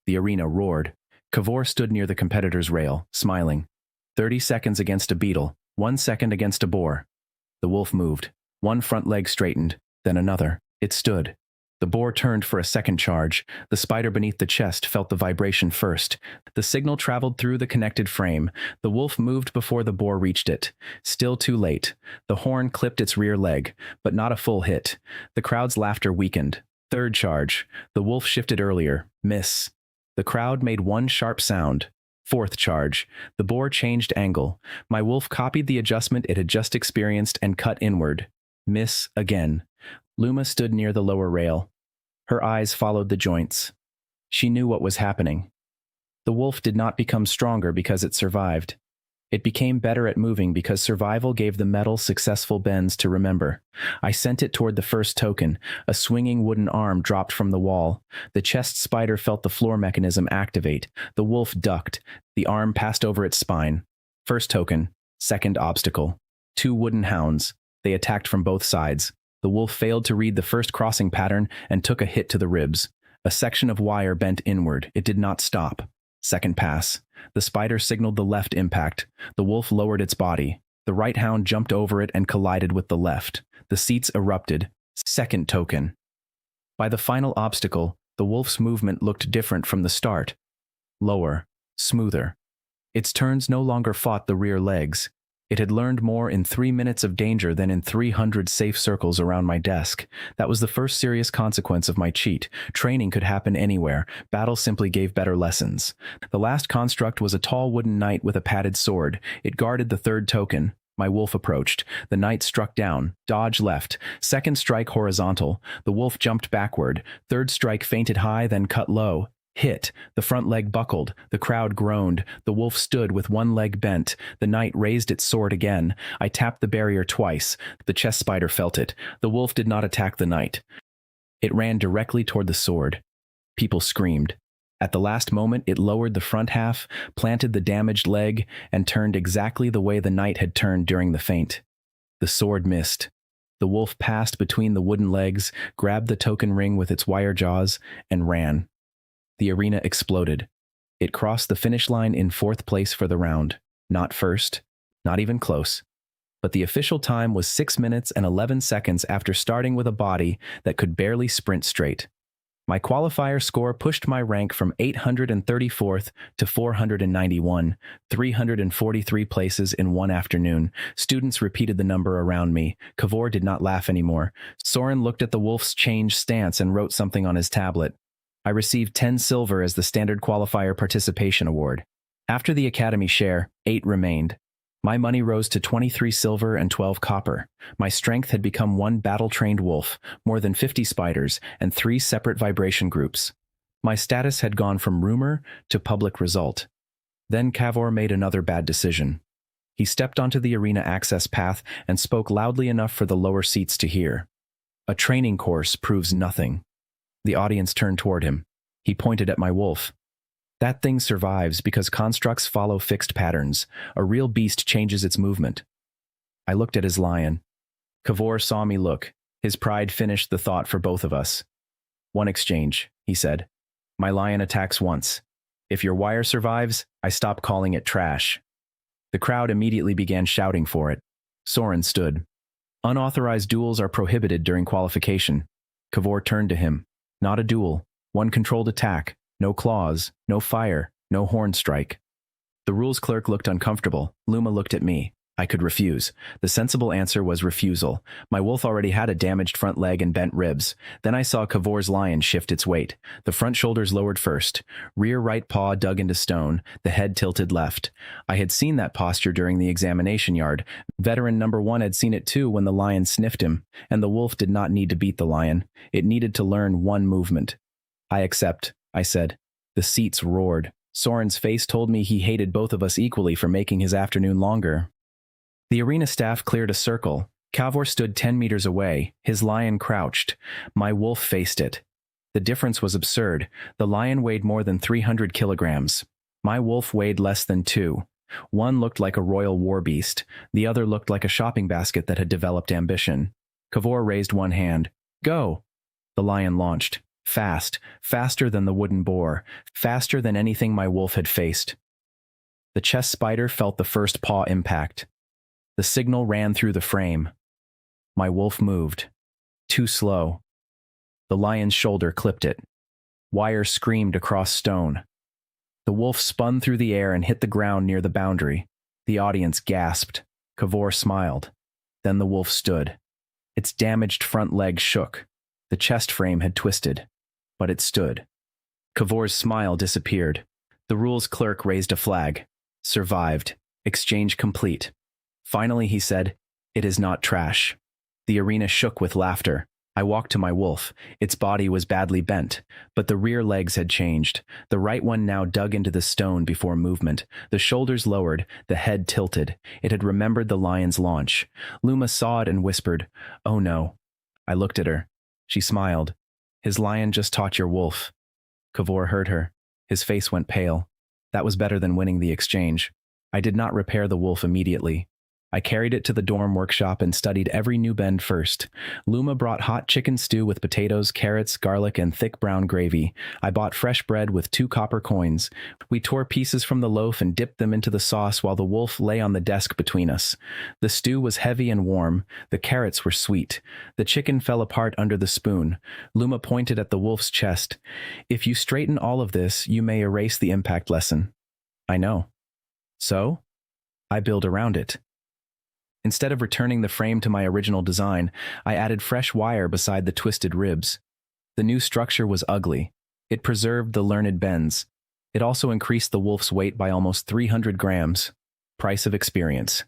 The arena roared. Kavor stood near the competitor's rail, smiling. 30 seconds against a beetle, 1 second against a boar. The wolf moved. One front leg straightened, then another. It stood. The boar turned for a second charge. The spider beneath the chest felt the vibration first. The signal traveled through the connected frame. The wolf moved before the boar reached it. Still too late. The horn clipped its rear leg, but not a full hit. The crowd's laughter weakened. Third charge. The wolf shifted earlier. Miss. The crowd made one sharp sound. Fourth charge. The boar changed angle. My wolf copied the adjustment it had just experienced and cut inward. Miss again. Luma stood near the lower rail. Her eyes followed the joints. She knew what was happening. The wolf did not become stronger because it survived. It became better at moving because survival gave the metal successful bends to remember. I sent it toward the first token. A swinging wooden arm dropped from the wall. The chest spider felt the floor mechanism activate. The wolf ducked. The arm passed over its spine. First token. Second obstacle. 2 wooden hounds. They attacked from both sides. The wolf failed to read the first crossing pattern and took a hit to the ribs. A section of wire bent inward. It did not stop. Second pass. The spider signaled the left impact. The wolf lowered its body. The right hound jumped over it and collided with the left. The seats erupted. Second token. By the final obstacle, the wolf's movement looked different from the start. Lower. Smoother. Its turns no longer fought the rear legs. It had learned more in 3 minutes of danger than in 300 safe circles around my desk. That was the first serious consequence of my cheat. Training could happen anywhere. Battle simply gave better lessons. The last construct was a tall wooden knight with a padded sword. It guarded the third token. My wolf approached. The knight struck down. Dodge left. Second strike horizontal. The wolf jumped backward. Third strike feinted high, then cut low. Hit. The front leg buckled. The crowd groaned. The wolf stood with one leg bent. The knight raised its sword again. I tapped the barrier twice. The chest spider felt it. The wolf did not attack the knight. It ran directly toward the sword. People screamed. At the last moment, it lowered the front half, planted the damaged leg, and turned exactly the way the knight had turned during the feint. The sword missed. The wolf passed between the wooden legs, grabbed the token ring with its wire jaws, and ran. The arena exploded. It crossed the finish line in 4th place for the round. Not first, not even close. But the official time was 6 minutes and 11 seconds after starting with a body that could barely sprint straight. My qualifier score pushed my rank from 834th to 491, 343 places in one afternoon. Students repeated the number around me. Kavor did not laugh anymore. Soren looked at the wolf's changed stance and wrote something on his tablet. I received 10 silver as the standard qualifier participation award. After the academy share, 8 remained. My money rose to 23 silver and 12 copper. My strength had become one battle-trained wolf, more than 50 spiders, and 3 separate vibration groups. My status had gone from rumor to public result. Then Kavor made another bad decision. He stepped onto the arena access path and spoke loudly enough for the lower seats to hear. A training course proves nothing. The audience turned toward him. He pointed at my wolf. That thing survives because constructs follow fixed patterns. A real beast changes its movement. I looked at his lion. Kavor saw me look. His pride finished the thought for both of us. One exchange, he said. My lion attacks once. If your wire survives, I stop calling it trash. The crowd immediately began shouting for it. Soren stood. Unauthorized duels are prohibited during qualification. Kavor turned to him. Not a duel. One controlled attack. No claws, no fire, no horn strike. The rules clerk looked uncomfortable. Luma looked at me. I could refuse. The sensible answer was refusal. My wolf already had a damaged front leg and bent ribs. Then I saw Kavor's lion shift its weight. The front shoulders lowered first. Rear right paw dug into stone. The head tilted left. I had seen that posture during the examination yard. Veteran number 1 had seen it too when the lion sniffed him. And the wolf did not need to beat the lion. It needed to learn one movement. I accept, I said. The seats roared. Soren's face told me he hated both of us equally for making his afternoon longer. The arena staff cleared a circle. Kavor stood 10 meters away. His lion crouched. My wolf faced it. The difference was absurd. The lion weighed more than 300 kilograms. My wolf weighed less than 2. One looked like a royal war beast. The other looked like a shopping basket that had developed ambition. Kavor raised one hand. Go! The lion launched. Fast, faster than the wooden boar, faster than anything my wolf had faced. The chess spider felt the first paw impact. The signal ran through the frame. My wolf moved. Too slow. The lion's shoulder clipped it. Wire screamed across stone. The wolf spun through the air and hit the ground near the boundary. The audience gasped. Kavor smiled. Then the wolf stood. Its damaged front leg shook. The chest frame had twisted. But it stood. Kavor's smile disappeared. The rules clerk raised a flag. Survived. Exchange complete. Finally, he said, "It is not trash." The arena shook with laughter. I walked to my wolf. Its body was badly bent, but the rear legs had changed. The right one now dug into the stone before movement. The shoulders lowered, the head tilted. It had remembered the lion's launch. Luma saw it and whispered, "Oh no." I looked at her. She smiled. "His lion just taught your wolf." Kavor heard her. His face went pale. That was better than winning the exchange. I did not repair the wolf immediately. I carried it to the dorm workshop and studied every new bend first. Luma brought hot chicken stew with potatoes, carrots, garlic, and thick brown gravy. I bought fresh bread with 2 copper coins. We tore pieces from the loaf and dipped them into the sauce while the wolf lay on the desk between us. The stew was heavy and warm. The carrots were sweet. The chicken fell apart under the spoon. Luma pointed at the wolf's chest. "If you straighten all of this, you may erase the impact lesson." I know. So? I build around it. Instead of returning the frame to my original design, I added fresh wire beside the twisted ribs. The new structure was ugly. It preserved the learned bends. It also increased the wolf's weight by almost 300 grams. Price of experience.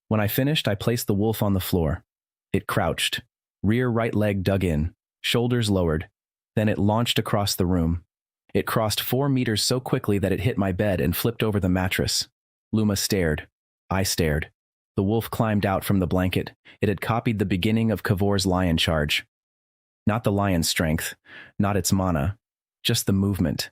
When I finished, I placed the wolf on the floor. It crouched. Rear right leg dug in. Shoulders lowered. Then it launched across the room. It crossed 4 meters so quickly that it hit my bed and flipped over the mattress. Luma stared. I stared. The wolf climbed out from the blanket. It had copied the beginning of Kavor's lion charge. Not the lion's strength, not its mana, just the movement.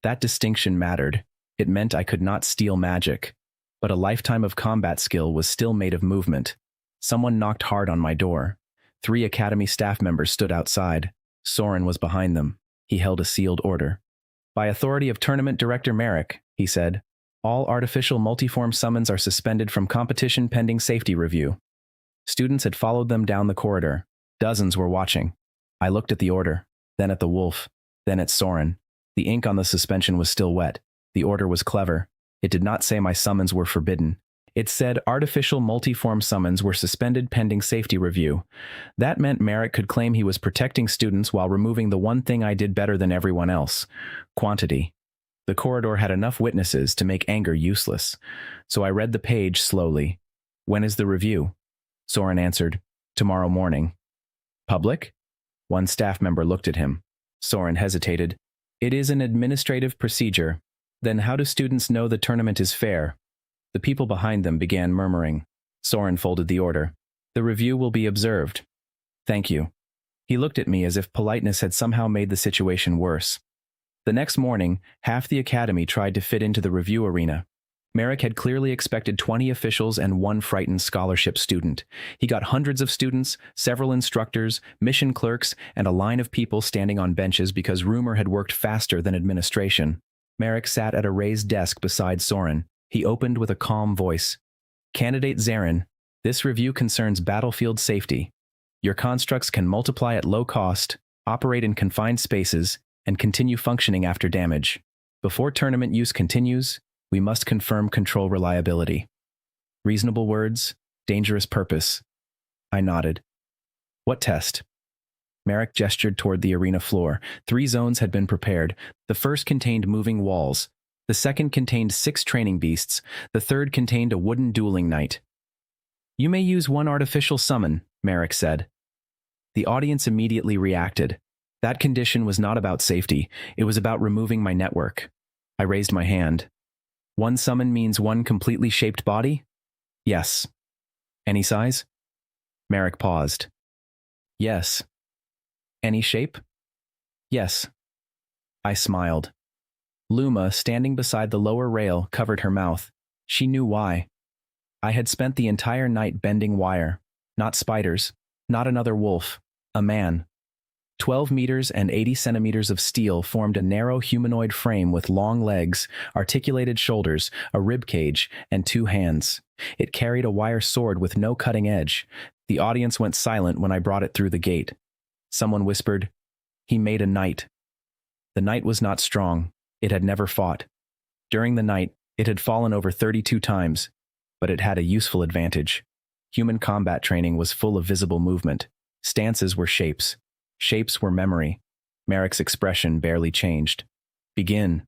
That distinction mattered. It meant I could not steal magic. But a lifetime of combat skill was still made of movement. Someone knocked hard on my door. 3 academy staff members stood outside. Soren was behind them. He held a sealed order. "By authority of Tournament Director Merrick," he said, "all artificial multiform summons are suspended from competition pending safety review." Students had followed them down the corridor. Dozens were watching. I looked at the order, then at the wolf. Then at Soren. The ink on the suspension was still wet. The order was clever. It did not say my summons were forbidden. It said artificial multiform summons were suspended pending safety review. That meant Merrick could claim he was protecting students while removing the one thing I did better than everyone else: quantity. The corridor had enough witnesses to make anger useless, so I read the page slowly. When is the review? Soren answered, tomorrow morning. Public? One staff member looked at him. Soren hesitated. It is an administrative procedure. Then how do students know the tournament is fair? The people behind them began murmuring. Soren folded the order. The review will be observed. Thank you. He looked at me as if politeness had somehow made the situation worse. The next morning, half the academy tried to fit into the review arena. Merrick had clearly expected 20 officials and one frightened scholarship student. He got hundreds of students, several instructors, mission clerks, and a line of people standing on benches because rumor had worked faster than administration. Merrick sat at a raised desk beside Soren. He opened with a calm voice. Candidate Zarin, this review concerns battlefield safety. Your constructs can multiply at low cost, operate in confined spaces, and continue functioning after damage. Before tournament use continues, we must confirm control reliability. Reasonable words, dangerous purpose. I nodded. What test? Merrick gestured toward the arena floor. 3 zones had been prepared. The first contained moving walls. The second contained 6 training beasts. The third contained a wooden dueling knight. You may use 1 artificial summon, Merrick said. The audience immediately reacted. That condition was not about safety. It was about removing my network. I raised my hand. 1 summon means 1 completely shaped body? Yes. Any size? Merrick paused. Yes. Any shape? Yes. I smiled. Luma, standing beside the lower rail, covered her mouth. She knew why. I had spent the entire night bending wire. Not spiders. Not another wolf. A man. 12 meters and 80 centimeters of steel formed a narrow humanoid frame with long legs, articulated shoulders, a rib cage, and 2 hands. It carried a wire sword with no cutting edge. The audience went silent when I brought it through the gate. Someone whispered, "He made a knight." The knight was not strong. It had never fought. During the night, it had fallen over 32 times, but it had a useful advantage. Human combat training was full of visible movement. Stances were shapes. Shapes were memory. Merrick's expression barely changed. Begin.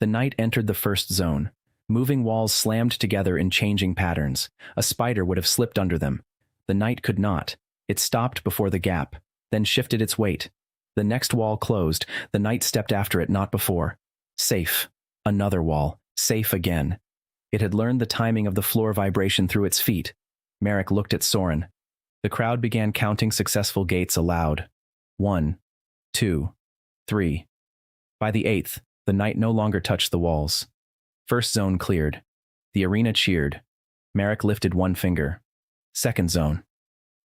The knight entered the first zone. Moving walls slammed together in changing patterns. A spider would have slipped under them. The knight could not. It stopped before the gap, then shifted its weight. The next wall closed. The knight stepped after it, not before. Safe. Another wall. Safe again. It had learned the timing of the floor vibration through its feet. Merrick looked at Soren. The crowd began counting successful gates aloud. 1, 2, 3. By the 8th, the knight no longer touched the walls. First zone cleared. The arena cheered. Merrick lifted 1 finger. Second zone.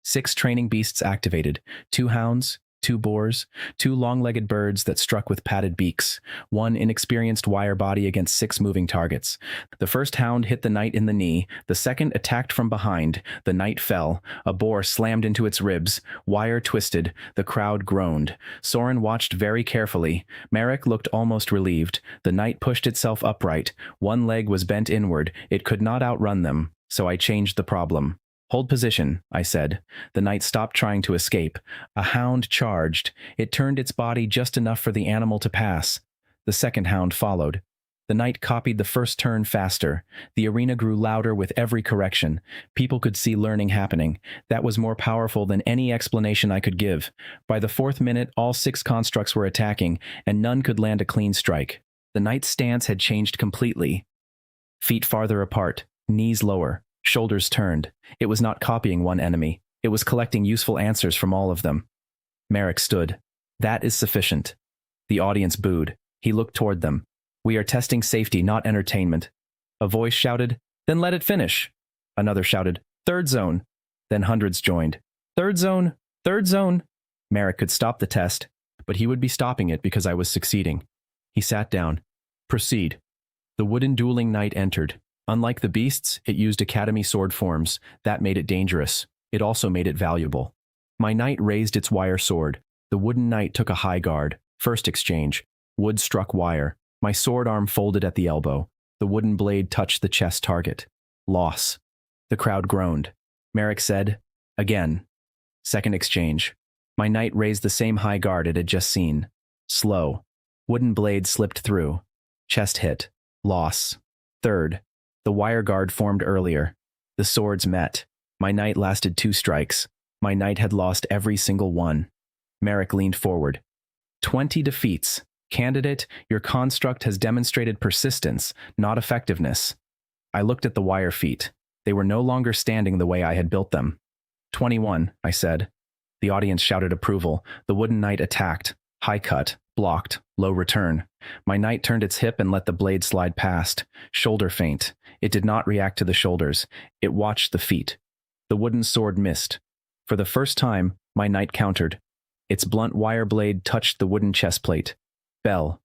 6 training beasts activated. 2 hounds, 2 boars, 2 long-legged birds that struck with padded beaks, 1 inexperienced wire body against 6 moving targets. The first hound hit the knight in the knee, the second attacked from behind, the knight fell, a boar slammed into its ribs, wire twisted, the crowd groaned. Soren watched very carefully. Merrick looked almost relieved. The knight pushed itself upright, 1 leg was bent inward, it could not outrun them, so I changed the problem. Hold position, I said. The knight stopped trying to escape. A hound charged. It turned its body just enough for the animal to pass. The second hound followed. The knight copied the first turn faster. The arena grew louder with every correction. People could see learning happening. That was more powerful than any explanation I could give. By the 4th minute, all 6 constructs were attacking, and none could land a clean strike. The knight's stance had changed completely. Feet farther apart, knees lower. Shoulders turned. It was not copying one enemy. It was collecting useful answers from all of them. Merrick stood. That is sufficient. The audience booed. He looked toward them. We are testing safety, not entertainment. A voice shouted, then let it finish. Another shouted, third zone. Then hundreds joined. Third zone, third zone. Merrick could stop the test, but he would be stopping it because I was succeeding. He sat down. Proceed. The wooden dueling knight entered. Unlike the beasts, it used academy sword forms. That made it dangerous. It also made it valuable. My knight raised its wire sword. The wooden knight took a high guard. First exchange. Wood struck wire. My sword arm folded at the elbow. The wooden blade touched the chest target. Loss. The crowd groaned. Merrick said, "Again." Second exchange. My knight raised the same high guard it had just seen. Slow. Wooden blade slipped through. Chest hit. Loss. Third. The wire guard formed earlier. The swords met. My knight lasted 2 strikes. My knight had lost every single one. Merrick leaned forward. 20 defeats. Candidate, your construct has demonstrated persistence, not effectiveness. I looked at the wire feet. They were no longer standing the way I had built them. 21, I said. The audience shouted approval. The wooden knight attacked. High cut. Blocked. Low return. My knight turned its hip and let the blade slide past. Shoulder feint. It did not react to the shoulders. It watched the feet. The wooden sword missed. For the first time, my knight countered. Its blunt wire blade touched the wooden chest plate. Bell.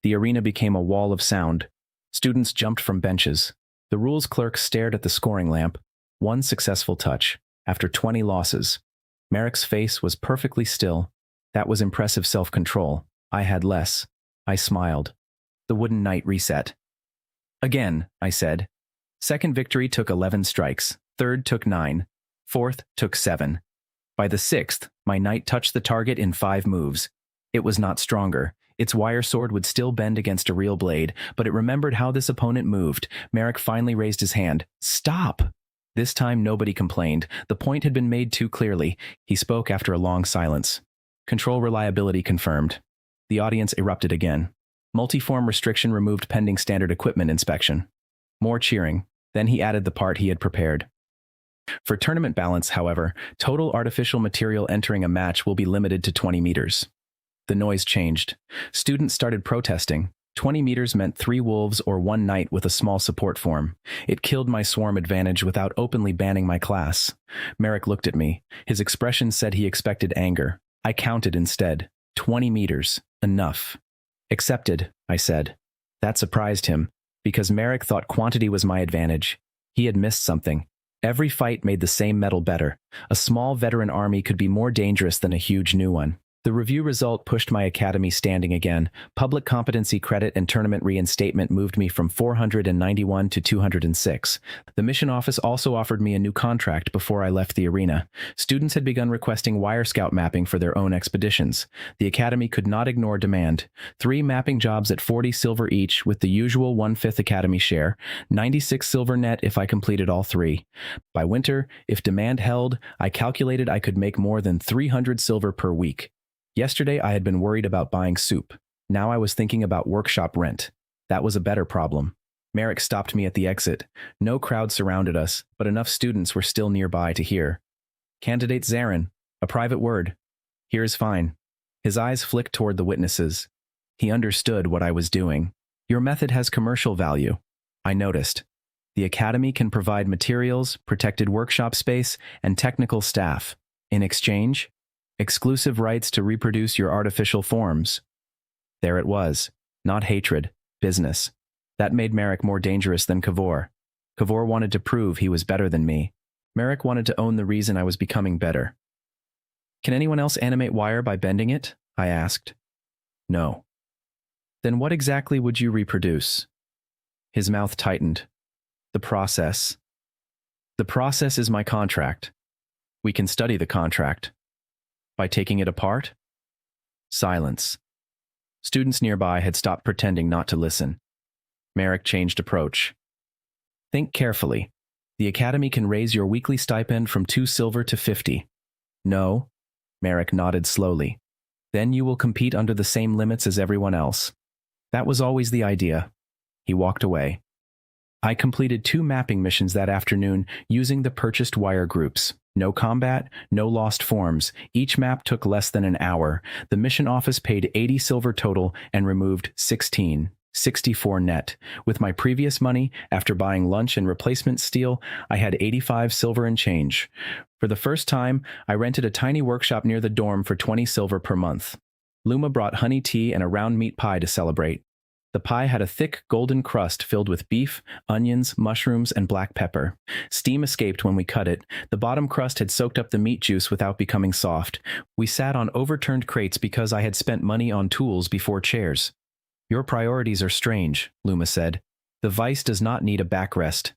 The arena became a wall of sound. Students jumped from benches. The rules clerk stared at the scoring lamp. 1 successful touch. After 20 losses. Merrick's face was perfectly still. That was impressive self-control. I had less. I smiled. The wooden knight reset. Again, I said. Second victory took 11 strikes. Third took 9. Fourth took 7. By the 6th, my knight touched the target in 5 moves. It was not stronger. Its wire sword would still bend against a real blade, but it remembered how this opponent moved. Merrick finally raised his hand. Stop! This time nobody complained. The point had been made too clearly. He spoke after a long silence. Control reliability confirmed. The audience erupted again. Multiform restriction removed pending standard equipment inspection. More cheering. Then he added the part he had prepared. For tournament balance, however, total artificial material entering a match will be limited to 20 meters. The noise changed. Students started protesting. 20 meters meant 3 wolves or 1 knight with a small support form. It killed my swarm advantage without openly banning my class. Merrick looked at me. His expression said he expected anger. I counted instead. 20 meters. Enough. Accepted, I said. That surprised him, because Merrick thought quantity was my advantage. He had missed something. Every fight made the same metal better. A small veteran army could be more dangerous than a huge new one. The review result pushed my academy standing again. Public competency credit and tournament reinstatement moved me from 491 to 206. The mission office also offered me a new contract before I left the arena. Students had begun requesting wire scout mapping for their own expeditions. The academy could not ignore demand. 3 mapping jobs at 40 silver each with the usual 1/5 academy share, 96 silver net if I completed all 3. By winter, if demand held, I calculated I could make more than 300 silver per week. Yesterday, I had been worried about buying soup. Now I was thinking about workshop rent. That was a better problem. Merrick stopped me at the exit. No crowd surrounded us, but enough students were still nearby to hear. Candidate Zarin, a private word. Here is fine. His eyes flicked toward the witnesses. He understood what I was doing. Your method has commercial value. I noticed. The academy can provide materials, protected workshop space, and technical staff. In exchange, exclusive rights to reproduce your artificial forms. There it was. Not hatred, business. That made Merrick more dangerous than Kavor. Kavor wanted to prove he was better than me. Merrick wanted to own the reason I was becoming better. Can anyone else animate wire by bending it? I asked. No. Then what exactly would you reproduce? His mouth tightened. The process. The process is my contract. We can study the contract. By taking it apart? Silence. Students nearby had stopped pretending not to listen. Merrick changed approach. Think carefully. The academy can raise your weekly stipend from 2 silver to 50. No? Merrick nodded slowly. Then you will compete under the same limits as everyone else. That was always the idea. He walked away. I completed 2 mapping missions that afternoon using the purchased wire groups. No combat, no lost forms. Each map took less than an hour. The mission office paid 80 silver total and removed 16, 64 net. With my previous money, after buying lunch and replacement steel, I had 85 silver and change. For the first time, I rented a tiny workshop near the dorm for 20 silver per month. Luma brought honey tea and a round meat pie to celebrate. The pie had a thick, golden crust filled with beef, onions, mushrooms, and black pepper. Steam escaped when we cut it. The bottom crust had soaked up the meat juice without becoming soft. We sat on overturned crates because I had spent money on tools before chairs. Your priorities are strange, Luma said. The vice does not need a backrest.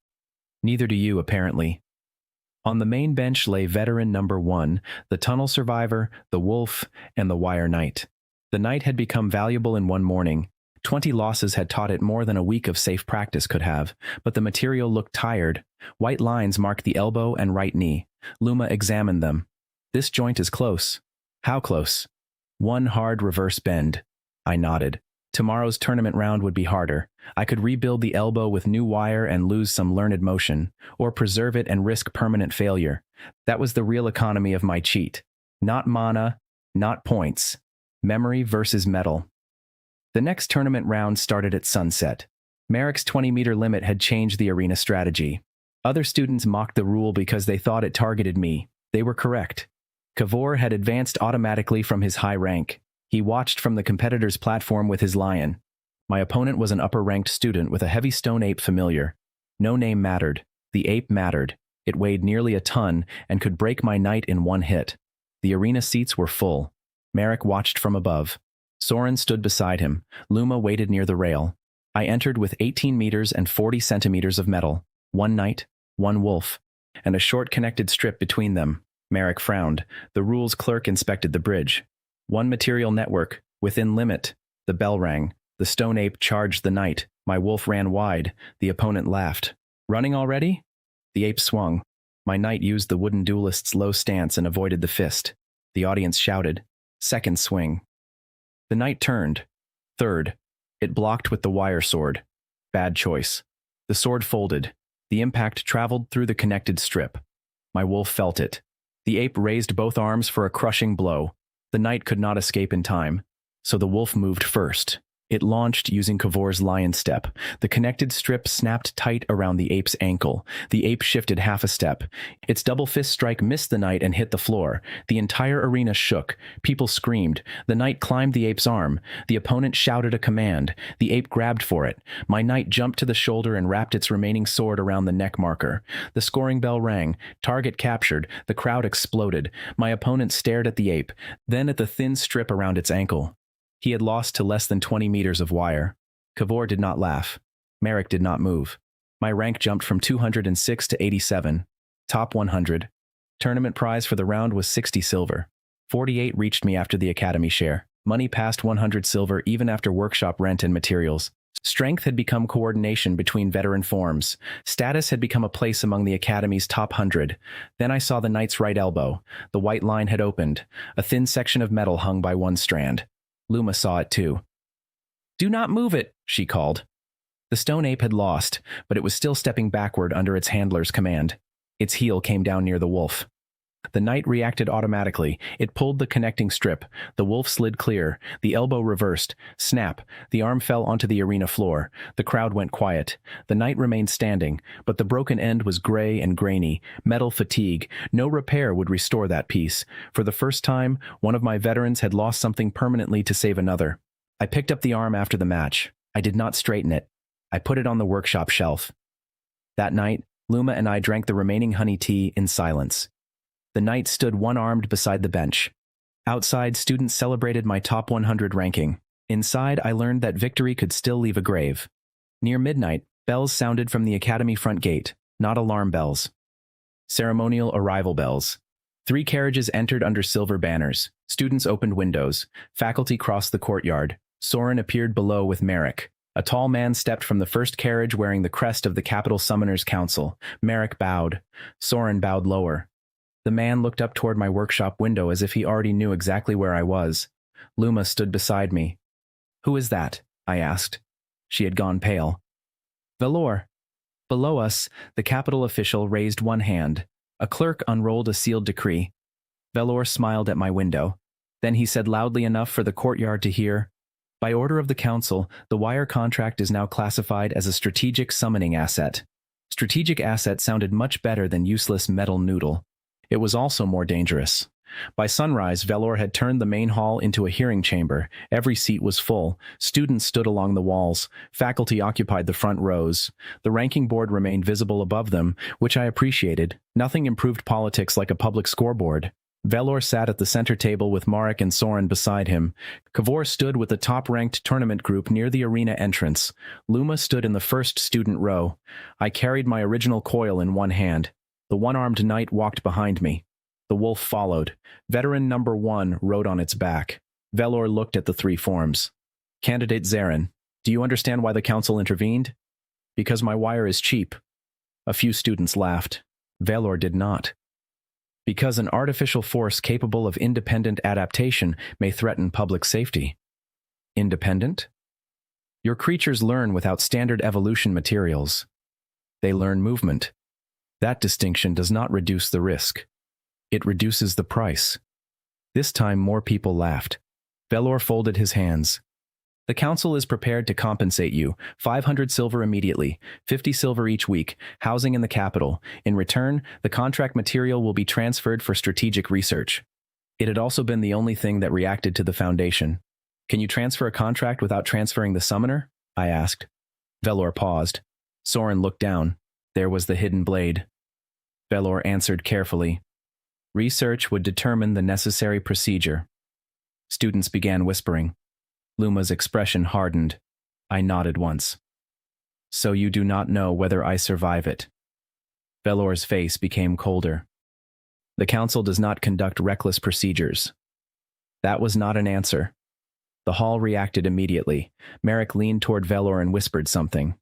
Neither do you, apparently. On the main bench lay veteran number 1, the tunnel survivor, the wolf, and the wire knight. The knight had become valuable in one morning. 20 losses had taught it more than a week of safe practice could have, but the material looked tired. White lines marked the elbow and right knee. Luma examined them. This joint is close. How close? One hard reverse bend. I nodded. Tomorrow's tournament round would be harder. I could rebuild the elbow with new wire and lose some learned motion, or preserve it and risk permanent failure. That was the real economy of my cheat. Not mana, not points. Memory versus metal. The next tournament round started at sunset. Merrick's 20-meter limit had changed the arena strategy. Other students mocked the rule because they thought it targeted me. They were correct. Kavor had advanced automatically from his high rank. He watched from the competitor's platform with his lion. My opponent was an upper-ranked student with a heavy stone ape familiar. No name mattered. The ape mattered. It weighed nearly a ton and could break my knight in one hit. The arena seats were full. Merrick watched from above. Soren stood beside him. Luma waited near the rail. I entered with 18 meters and 40 centimeters of metal. One knight, one wolf, and a short connected strip between them. Merrick frowned. The rules clerk inspected the bridge. One material network, within limit. The bell rang. The stone ape charged the knight. My wolf ran wide. The opponent laughed. Running already? The ape swung. My knight used the wooden duelist's low stance and avoided the fist. The audience shouted. Second swing. The knight turned. Third. It blocked with the wire sword. Bad choice. The sword folded. The impact traveled through the connected strip. My wolf felt it. The ape raised both arms for a crushing blow. The knight could not escape in time, so the wolf moved first. It launched using Kavor's lion step. The connected strip snapped tight around the ape's ankle. The ape shifted half a step. Its double fist strike missed the knight and hit the floor. The entire arena shook. People screamed. The knight climbed the ape's arm. The opponent shouted a command. The ape grabbed for it. My knight jumped to the shoulder and wrapped its remaining sword around the neck marker. The scoring bell rang. Target captured. The crowd exploded. My opponent stared at the ape, then at the thin strip around its ankle. He had lost to less than 20 meters of wire. Kavor did not laugh. Merrick did not move. My rank jumped from 206 to 87. Top 100. Tournament prize for the round was 60 silver. 48 reached me after the academy share. Money passed 100 silver even after workshop rent and materials. Strength had become coordination between veteran forms. Status had become a place among the academy's top 100. Then I saw the knight's right elbow. The white line had opened. A thin section of metal hung by one strand. Luma saw it too. "Do not move it," she called. The stone ape had lost, but it was still stepping backward under its handler's command. Its heel came down near the wolf. The knight reacted automatically. It pulled the connecting strip. The wolf slid clear. The elbow reversed. Snap. The arm fell onto the arena floor. The crowd went quiet. The knight remained standing, but the broken end was gray and grainy. Metal fatigue. No repair would restore that piece. For the first time, one of my veterans had lost something permanently to save another. I picked up the arm after the match. I did not straighten it. I put it on the workshop shelf. That night, Luma and I drank the remaining honey tea in silence. The knight stood one-armed beside the bench. Outside, students celebrated my top 100 ranking. Inside, I learned that victory could still leave a grave. Near midnight, bells sounded from the academy front gate, not alarm bells. Ceremonial arrival bells. 3 carriages entered under silver banners. Students opened windows. Faculty crossed the courtyard. Soren appeared below with Merrick. A tall man stepped from the first carriage wearing the crest of the Capital Summoners Council. Merrick bowed. Soren bowed lower. The man looked up toward my workshop window as if he already knew exactly where I was. Luma stood beside me. "Who is that?" I asked. She had gone pale. "Valor." Below us, the capital official raised one hand. A clerk unrolled a sealed decree. Valor smiled at my window. Then he said loudly enough for the courtyard to hear, "By order of the council, the wire contract is now classified as a strategic summoning asset." Strategic asset sounded much better than useless metal noodle. It was also more dangerous. By sunrise, Velor had turned the main hall into a hearing chamber. Every seat was full. Students stood along the walls. Faculty occupied the front rows. The ranking board remained visible above them, which I appreciated. Nothing improved politics like a public scoreboard. Velor sat at the center table with Marek and Soren beside him. Kavor stood with the top-ranked tournament group near the arena entrance. Luma stood in the first student row. I carried my original coil in one hand. The one-armed knight walked behind me. The wolf followed. Veteran number 1 rode on its back. Velor looked at the 3 forms. Candidate Zarin, do you understand why the council intervened? Because my wire is cheap. A few students laughed. Velor did not. Because an artificial force capable of independent adaptation may threaten public safety. Independent? Your creatures learn without standard evolution materials. They learn movement. That distinction does not reduce the risk. It reduces the price. This time more people laughed. Velor folded his hands. The council is prepared to compensate you, 500 silver immediately, 50 silver each week, housing in the capital. In return, the contract material will be transferred for strategic research. It had also been the only thing that reacted to the Foundation. Can you transfer a contract without transferring the summoner? I asked. Velor paused. Soren looked down. There was the hidden blade. Velor answered carefully. Research would determine the necessary procedure. Students began whispering. Luma's expression hardened. I nodded once. So you do not know whether I survive it. Velor's face became colder. The council does not conduct reckless procedures. That was not an answer. The hall reacted immediately. Marek leaned toward Velor and whispered something.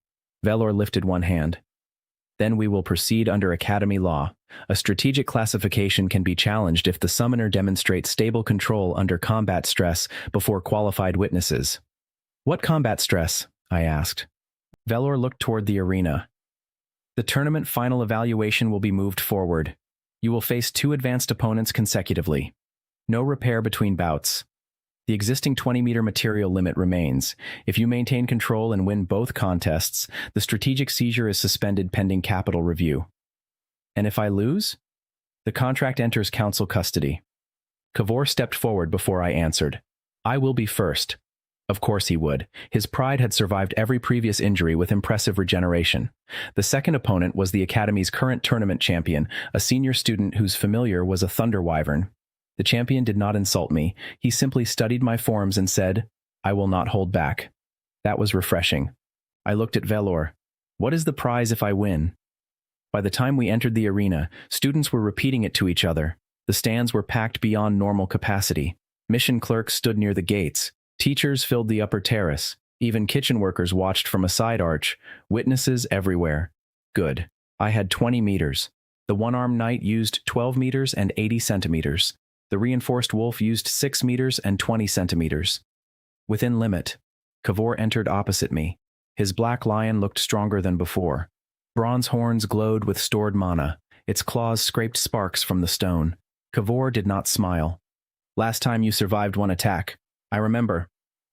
Velor lifted one hand. Then we will proceed under Academy law. A strategic classification can be challenged if the summoner demonstrates stable control under combat stress before qualified witnesses. What combat stress? I asked. Velor looked toward the arena. The tournament final evaluation will be moved forward. You will face 2 advanced opponents consecutively. No repair between bouts. The existing 20-meter material limit remains. If you maintain control and win both contests, the strategic seizure is suspended pending capital review. And if I lose? The contract enters council custody. Kavor stepped forward before I answered. I will be first. Of course he would. His pride had survived every previous injury with impressive regeneration. The second opponent was the Academy's current tournament champion, a senior student whose familiar was a thunder wyvern. The champion did not insult me. He simply studied my forms and said, I will not hold back. That was refreshing. I looked at Velor. What is the prize if I win? By the time we entered the arena, students were repeating it to each other. The stands were packed beyond normal capacity. Mission clerks stood near the gates. Teachers filled the upper terrace. Even kitchen workers watched from a side arch. Witnesses everywhere. Good. I had 20 meters. The one-armed knight used 12 meters and 80 centimeters. The reinforced wolf used 6 meters and 20 centimeters. Within limit. Kavor entered opposite me. His black lion looked stronger than before. Bronze horns glowed with stored mana. Its claws scraped sparks from the stone. Kavor did not smile. Last time you survived one attack. I remember.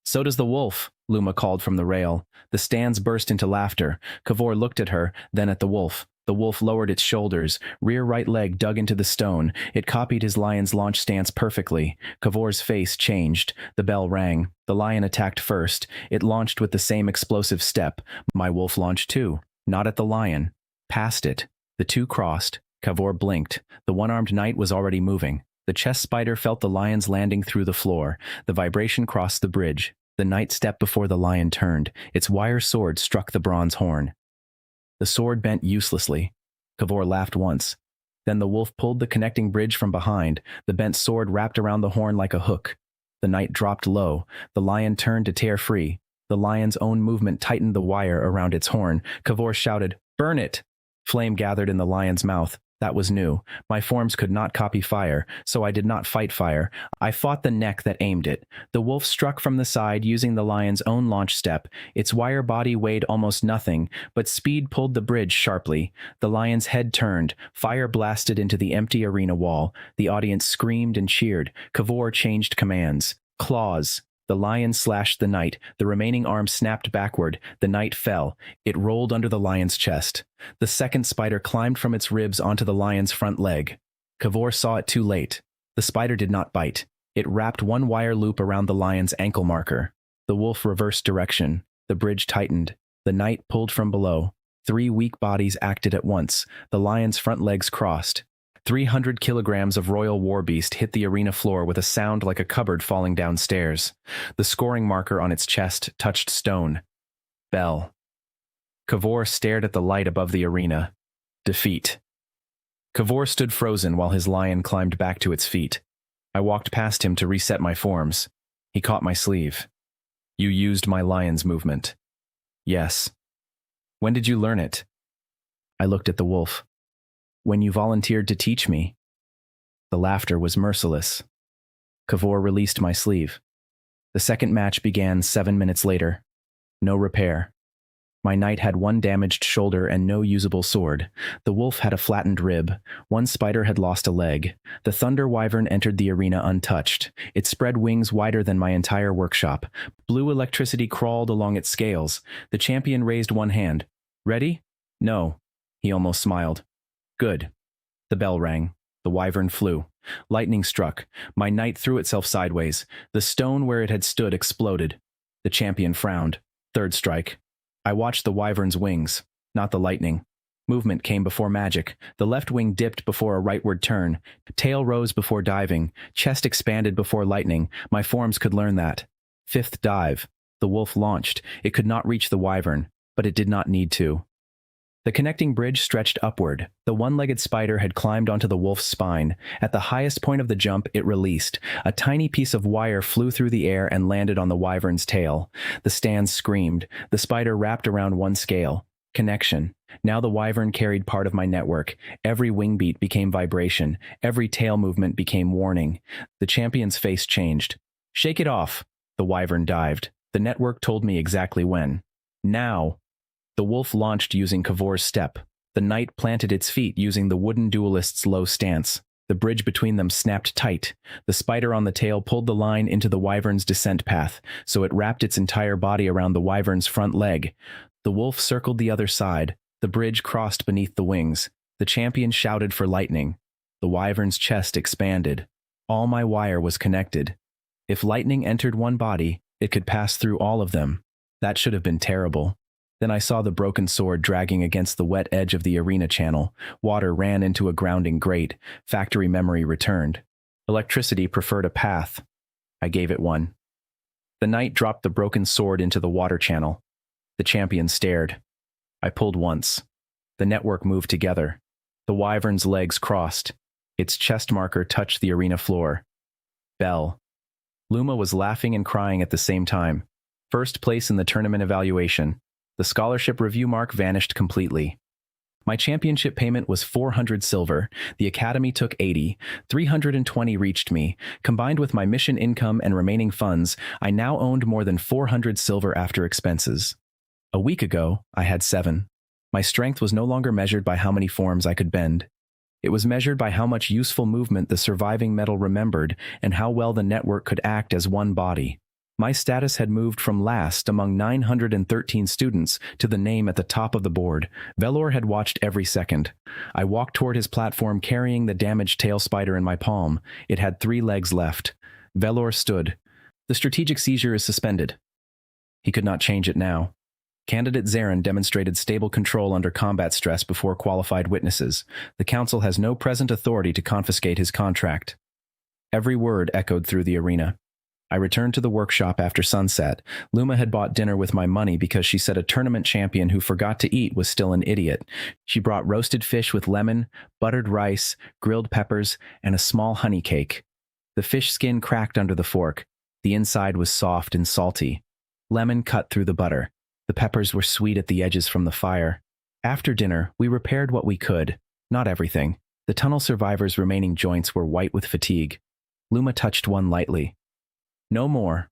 So does the wolf, Luma called from the rail. The stands burst into laughter. Kavor looked at her, then at the wolf. The wolf lowered its shoulders. Rear right leg dug into the stone. It copied his lion's launch stance perfectly. Kavor's face changed. The bell rang. The lion attacked first. It launched with the same explosive step. My wolf launched too. Not at the lion. Past it. The two crossed. Kavor blinked. The one-armed knight was already moving. The chess spider felt the lion's landing through the floor. The vibration crossed the bridge. The knight stepped before the lion turned. Its wire sword struck the bronze horn. The sword bent uselessly. Kavor laughed once. Then the wolf pulled the connecting bridge from behind. The bent sword wrapped around the horn like a hook. The knight dropped low. The lion turned to tear free. The lion's own movement tightened the wire around its horn. Kavor shouted, "Burn it!" Flame gathered in the lion's mouth. That was new. My forms could not copy fire, so I did not fight fire. I fought the neck that aimed it. The wolf struck from the side using the lion's own launch step. Its wire body weighed almost nothing, but speed pulled the bridge sharply. The lion's head turned. Fire blasted into the empty arena wall. The audience screamed and cheered. Kavor changed commands. Claws. The lion slashed the knight. The remaining arm snapped backward. The knight fell. It rolled under the lion's chest. The second spider climbed from its ribs onto the lion's front leg. Kavor saw it too late. The The spider did not bite. It wrapped one wire loop around the lion's ankle marker. The wolf reversed direction. The bridge tightened. The knight pulled from below. 3 weak bodies acted at once. The lion's front legs crossed. 300 kilograms of royal warbeast hit the arena floor with a sound like a cupboard falling downstairs. The scoring marker on its chest touched stone. Bell. Kavor stared at the light above the arena. Defeat. Kavor stood frozen while his lion climbed back to its feet. I walked past him to reset my forms. He caught my sleeve. You used my lion's movement. Yes. When did you learn it? I looked at the wolf. When you volunteered to teach me. The laughter was merciless. Kavor released my sleeve. The second match began 7 minutes later. No repair. My knight had 1 damaged shoulder and no usable sword. The wolf had a flattened rib. 1 spider had lost a leg. The thunder wyvern entered the arena untouched. It spread wings wider than my entire workshop. Blue electricity crawled along its scales. The champion raised 1 hand. Ready? No. He almost smiled. Good. The bell rang. The wyvern flew. Lightning struck. My knight threw itself sideways. The stone where it had stood exploded. The champion frowned. 3rd strike. I watched the wyvern's wings, not the lightning. Movement came before magic. The left wing dipped before a rightward turn. Tail rose before diving. Chest expanded before lightning. My forms could learn that. 5th dive. The wolf launched. It could not reach the wyvern, but it did not need to. The connecting bridge stretched upward. The 1-legged spider had climbed onto the wolf's spine. At the highest point of the jump, it released. A tiny piece of wire flew through the air and landed on the wyvern's tail. The stands screamed. The spider wrapped around 1 scale. Connection. Now the wyvern carried part of my network. Every wing beat became vibration. Every tail movement became warning. The champion's face changed. Shake it off. The wyvern dived. The network told me exactly when. Now. The wolf launched using Kavor's step. The knight planted its feet using the wooden duelist's low stance. The bridge between them snapped tight. The spider on the tail pulled the line into the wyvern's descent path, so it wrapped its entire body around the wyvern's front leg. The wolf circled the other side. The bridge crossed beneath the wings. The champion shouted for lightning. The wyvern's chest expanded. All my wire was connected. If lightning entered one body, it could pass through all of them. That should have been terrible. Then I saw the broken sword dragging against the wet edge of the arena channel. Water ran into a grounding grate. Factory memory returned. Electricity preferred a path. I gave it one. The knight dropped the broken sword into the water channel. The champion stared. I pulled once. The network moved together. The wyvern's legs crossed. Its chest marker touched the arena floor. Bell. Luma was laughing and crying at the same time. 1st place in the tournament evaluation. The scholarship review mark vanished completely. My championship payment was 400 silver. The academy took 80. 320 reached me. Combined with my mission income and remaining funds, I now owned more than 400 silver after expenses. A week ago, I had 7. My strength was no longer measured by how many forms I could bend. It was measured by how much useful movement the surviving metal remembered and how well the network could act as one body. My status had moved from last among 913 students to the name at the top of the board. Velor had watched every second. I walked toward his platform carrying the damaged tail spider in my palm. It had 3 legs left. Velor stood. The strategic seizure is suspended. He could not change it now. Candidate Zarin demonstrated stable control under combat stress before qualified witnesses. The council has no present authority to confiscate his contract. Every word echoed through the arena. I returned to the workshop after sunset. Luma had bought dinner with my money because she said a tournament champion who forgot to eat was still an idiot. She brought roasted fish with lemon, buttered rice, grilled peppers, and a small honey cake. The fish skin cracked under the fork. The inside was soft and salty. Lemon cut through the butter. The peppers were sweet at the edges from the fire. After dinner, we repaired what we could. Not everything. The tunnel survivors' remaining joints were white with fatigue. Luma touched one lightly. No more.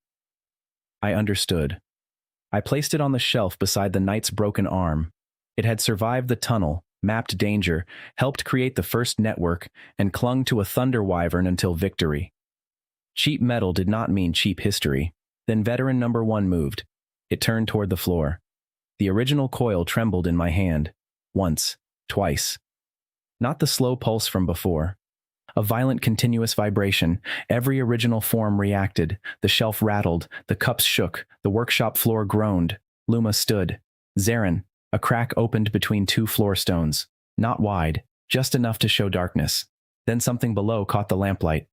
I understood. I placed it on the shelf beside the knight's broken arm. It had survived the tunnel, mapped danger, helped create the first network, and clung to a thunder wyvern until victory. Cheap metal did not mean cheap history. Then veteran number 1 moved. It turned toward the floor. The original coil trembled in my hand. Once, twice. Not the slow pulse from before. A violent continuous vibration. Every original form reacted. The shelf rattled, the cups shook, the workshop floor groaned. Luma stood. Zarin. A crack opened between two floor stones. Not wide, just enough to show darkness. Then something below caught the lamplight.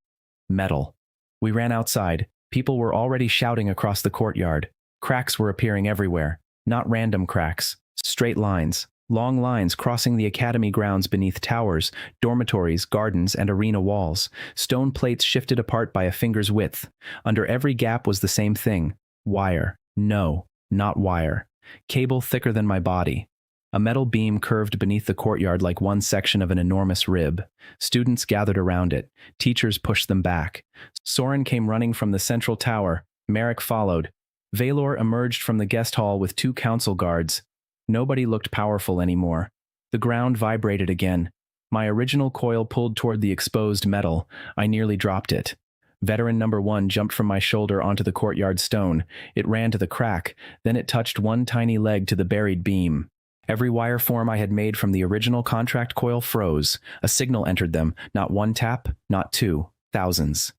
Metal. We ran outside. People were already shouting across the courtyard. Cracks were appearing everywhere. Not random cracks. Straight lines. Long lines crossing the academy grounds beneath towers, dormitories, gardens, and arena walls. Stone plates shifted apart by a finger's width. Under every gap was the same thing. Wire. No, not wire. Cable thicker than my body. A metal beam curved beneath the courtyard like one section of an enormous rib. Students gathered around it. Teachers pushed them back. Soren came running from the central tower. Merrick followed. Valor emerged from the guest hall with two council guards. Nobody looked powerful anymore. The ground vibrated again. My original coil pulled toward the exposed metal. I nearly dropped it. Veteran number 1 jumped from my shoulder onto the courtyard stone. It ran to the crack. Then it touched one tiny leg to the buried beam. Every wire form I had made from the original contract coil froze. A signal entered them. Not one tap, not two. Thousands.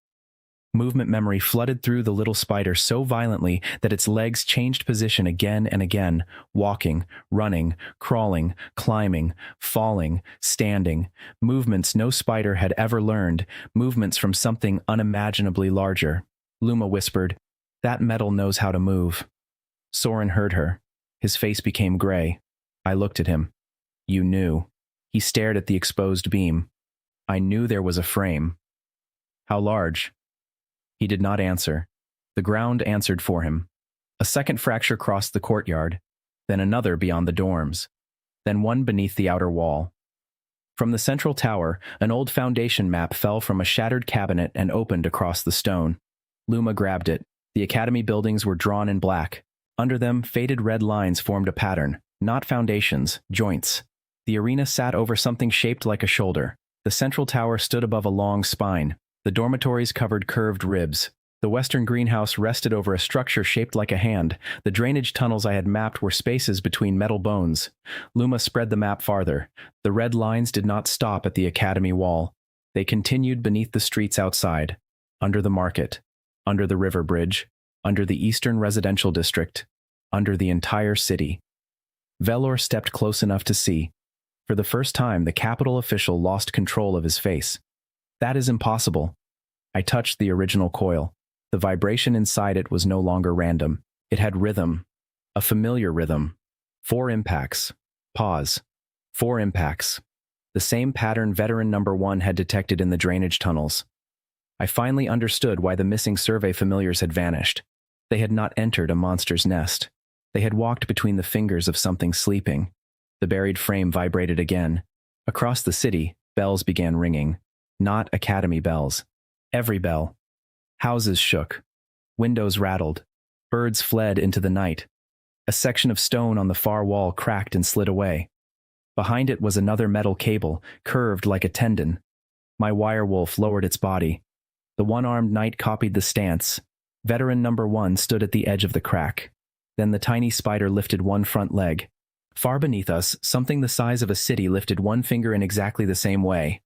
Movement memory flooded through the little spider so violently that its legs changed position again and again, walking, running, crawling, climbing, falling, standing. Movements no spider had ever learned, movements from something unimaginably larger. Luma whispered, "That metal knows how to move." Soren heard her. His face became gray. I looked at him. "You knew." He stared at the exposed beam. "I knew there was a frame." "How large?" He did not answer. The ground answered for him. A second fracture crossed the courtyard, then another beyond the dorms, then one beneath the outer wall. From the central tower, an old foundation map fell from a shattered cabinet and opened across the stone. Luma grabbed it. The academy buildings were drawn in black. Under them, faded red lines formed a pattern, not foundations, joints. The arena sat over something shaped like a shoulder. The central tower stood above a long spine. The dormitories covered curved ribs. The western greenhouse rested over a structure shaped like a hand. The drainage tunnels I had mapped were spaces between metal bones. Luma spread the map farther. The red lines did not stop at the academy wall. They continued beneath the streets outside, under the market, under the river bridge, under the eastern residential district, under the entire city. Velor stepped close enough to see. For the first time, the capital official lost control of his face. "That is impossible." I touched the original coil. The vibration inside it was no longer random. It had rhythm. A familiar rhythm. 4 impacts. Pause. 4 impacts. The same pattern veteran number 1 had detected in the drainage tunnels. I finally understood why the missing survey familiars had vanished. They had not entered a monster's nest. They had walked between the fingers of something sleeping. The buried frame vibrated again. Across the city, bells began ringing. Not academy bells. Every bell. Houses shook. Windows rattled. Birds fled into the night. A section of stone on the far wall cracked and slid away. Behind it was another metal cable, curved like a tendon. My wirewolf lowered its body. The one-armed knight copied the stance. Veteran number 1 stood at the edge of the crack. Then the tiny spider lifted one front leg. Far beneath us, something the size of a city lifted one finger in exactly the same way.